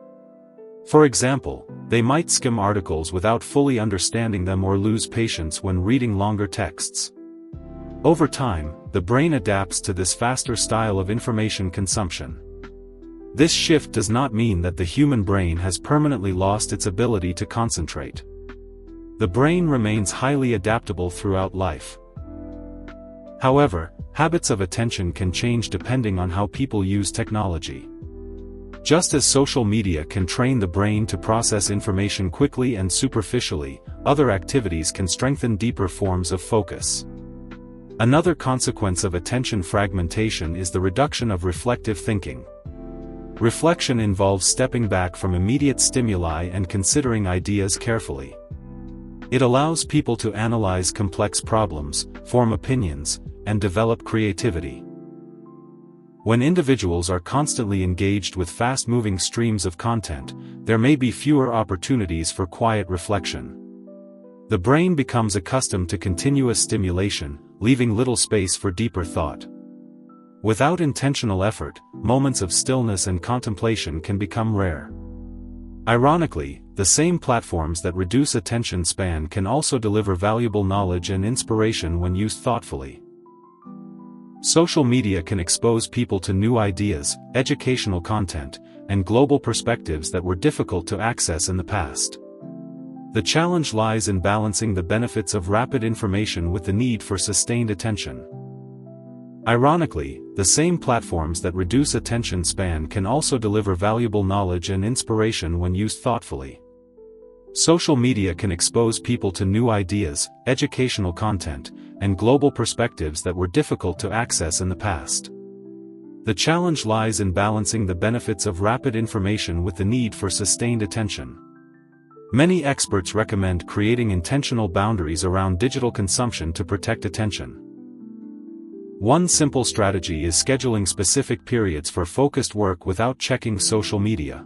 For example, they might skim articles without fully understanding them or lose patience when reading longer texts. Over time, the brain adapts to this faster style of information consumption. This shift does not mean that the human brain has permanently lost its ability to concentrate. The brain remains highly adaptable throughout life. However, habits of attention can change depending on how people use technology. Just as social media can train the brain to process information quickly and superficially, other activities can strengthen deeper forms of focus. Another consequence of attention fragmentation is the reduction of reflective thinking. Reflection involves stepping back from immediate stimuli and considering ideas carefully. It allows people to analyze complex problems, form opinions, and develop creativity. When individuals are constantly engaged with fast-moving streams of content, there may be fewer opportunities for quiet reflection. The brain becomes accustomed to continuous stimulation, leaving little space for deeper thought. Without intentional effort, moments of stillness and contemplation can become rare. Ironically, the same platforms that reduce attention span can also deliver valuable knowledge and inspiration when used thoughtfully. Social media can expose people to new ideas, educational content, and global perspectives that were difficult to access in the past. The challenge lies in balancing the benefits of rapid information with the need for sustained attention. Ironically, the same platforms that reduce attention span can also deliver valuable knowledge and inspiration when used thoughtfully. Social media can expose people to new ideas, educational content, and global perspectives that were difficult to access in the past. The challenge lies in balancing the benefits of rapid information with the need for sustained attention. Many experts recommend creating intentional boundaries around digital consumption to protect attention. One simple strategy is scheduling specific periods for focused work without checking social media.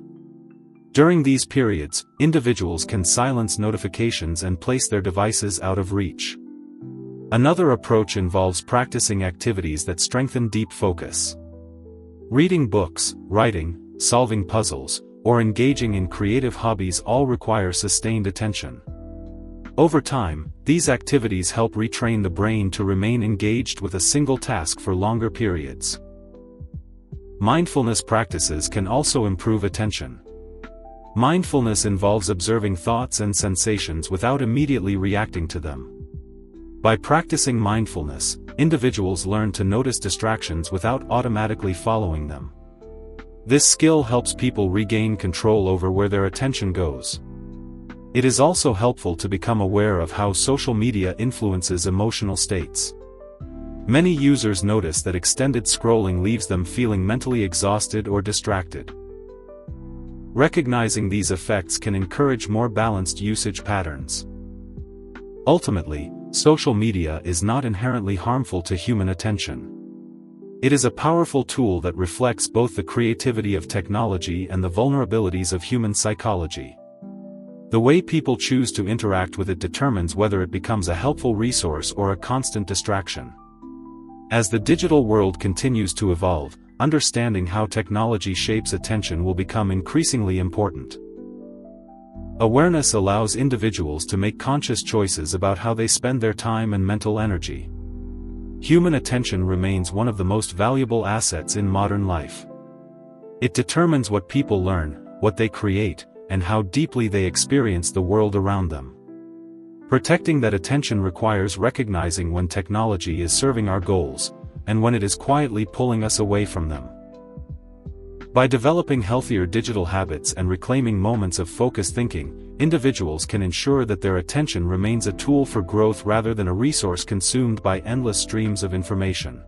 During these periods, individuals can silence notifications and place their devices out of reach. Another approach involves practicing activities that strengthen deep focus. Reading books, writing, solving puzzles, or engaging in creative hobbies all require sustained attention. Over time, these activities help retrain the brain to remain engaged with a single task for longer periods. Mindfulness practices can also improve attention. Mindfulness involves observing thoughts and sensations without immediately reacting to them. By practicing mindfulness, individuals learn to notice distractions without automatically following them. This skill helps people regain control over where their attention goes. It is also helpful to become aware of how social media influences emotional states. Many users notice that extended scrolling leaves them feeling mentally exhausted or distracted. Recognizing these effects can encourage more balanced usage patterns. Ultimately, social media is not inherently harmful to human attention. It is a powerful tool that reflects both the creativity of technology and the vulnerabilities of human psychology. The way people choose to interact with it determines whether it becomes a helpful resource or a constant distraction. As the digital world continues to evolve, understanding how technology shapes attention will become increasingly important. Awareness allows individuals to make conscious choices about how they spend their time and mental energy. Human attention remains one of the most valuable assets in modern life. It determines what people learn, what they create, and how deeply they experience the world around them. Protecting that attention requires recognizing when technology is serving our goals, and when it is quietly pulling us away from them. By developing healthier digital habits and reclaiming moments of focused thinking, individuals can ensure that their attention remains a tool for growth rather than a resource consumed by endless streams of information.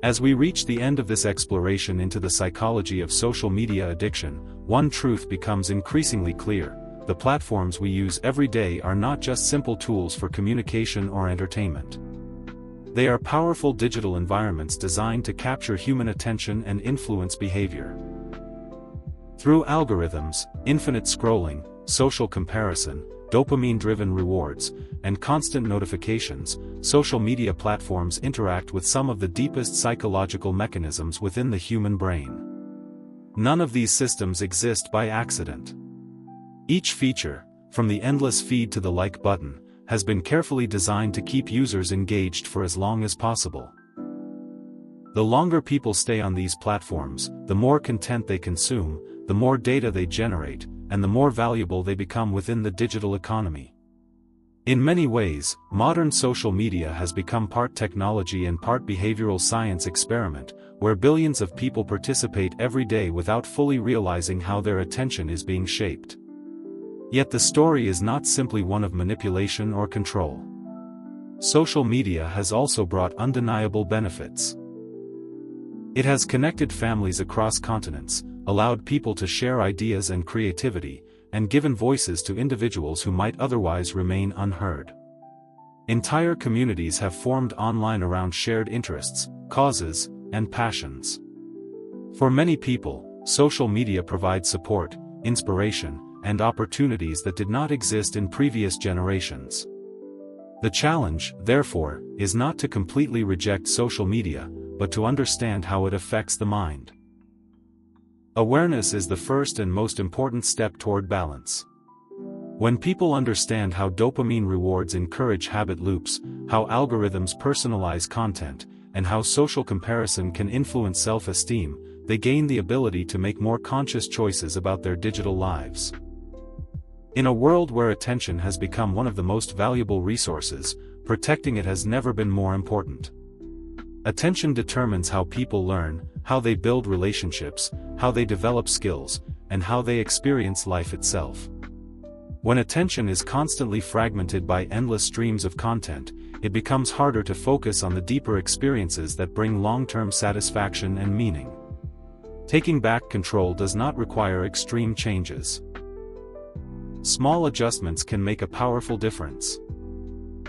As we reach the end of this exploration into the psychology of social media addiction, one truth becomes increasingly clear: the platforms we use every day are not just simple tools for communication or entertainment. They are powerful digital environments designed to capture human attention and influence behavior. Through algorithms, infinite scrolling, social comparison, dopamine-driven rewards, and constant notifications, social media platforms interact with some of the deepest psychological mechanisms within the human brain. None of these systems exist by accident. Each feature, from the endless feed to the like button, has been carefully designed to keep users engaged for as long as possible. The longer people stay on these platforms, the more content they consume, the more data they generate, and the more valuable they become within the digital economy. In many ways, modern social media has become part technology and part behavioral science experiment, where billions of people participate every day without fully realizing how their attention is being shaped. Yet the story is not simply one of manipulation or control. Social media has also brought undeniable benefits. It has connected families across continents, allowed people to share ideas and creativity, and given voices to individuals who might otherwise remain unheard. Entire communities have formed online around shared interests, causes, and passions. For many people, social media provides support, inspiration, and opportunities that did not exist in previous generations. The challenge, therefore, is not to completely reject social media, but to understand how it affects the mind. Awareness is the first and most important step toward balance. When people understand how dopamine rewards encourage habit loops, how algorithms personalize content, and how social comparison can influence self-esteem, they gain the ability to make more conscious choices about their digital lives. In a world where attention has become one of the most valuable resources, protecting it has never been more important. Attention determines how people learn, how they build relationships, how they develop skills, and how they experience life itself. When attention is constantly fragmented by endless streams of content, it becomes harder to focus on the deeper experiences that bring long-term satisfaction and meaning. Taking back control does not require extreme changes. Small adjustments can make a powerful difference.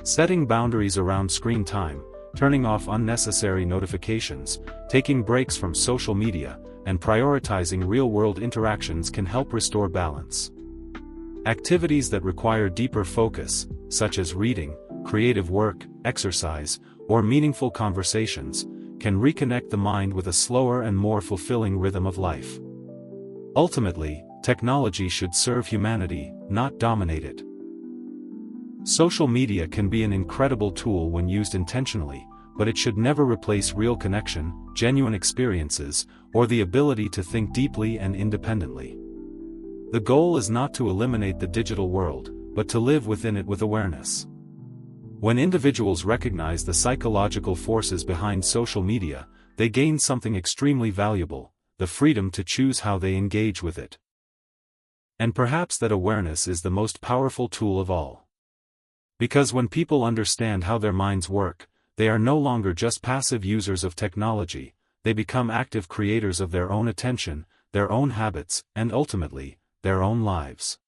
Setting boundaries around screen time, turning off unnecessary notifications, taking breaks from social media, and prioritizing real-world interactions can help restore balance. Activities that require deeper focus, such as reading, creative work, exercise, or meaningful conversations, can reconnect the mind with a slower and more fulfilling rhythm of life. Ultimately, technology should serve humanity, not dominate it. Social media can be an incredible tool when used intentionally, but it should never replace real connection, genuine experiences, or the ability to think deeply and independently. The goal is not to eliminate the digital world, but to live within it with awareness. When individuals recognize the psychological forces behind social media, they gain something extremely valuable: the freedom to choose how they engage with it. And perhaps that awareness is the most powerful tool of all. Because when people understand how their minds work, they are no longer just passive users of technology, they become active creators of their own attention, their own habits, and ultimately, their own lives.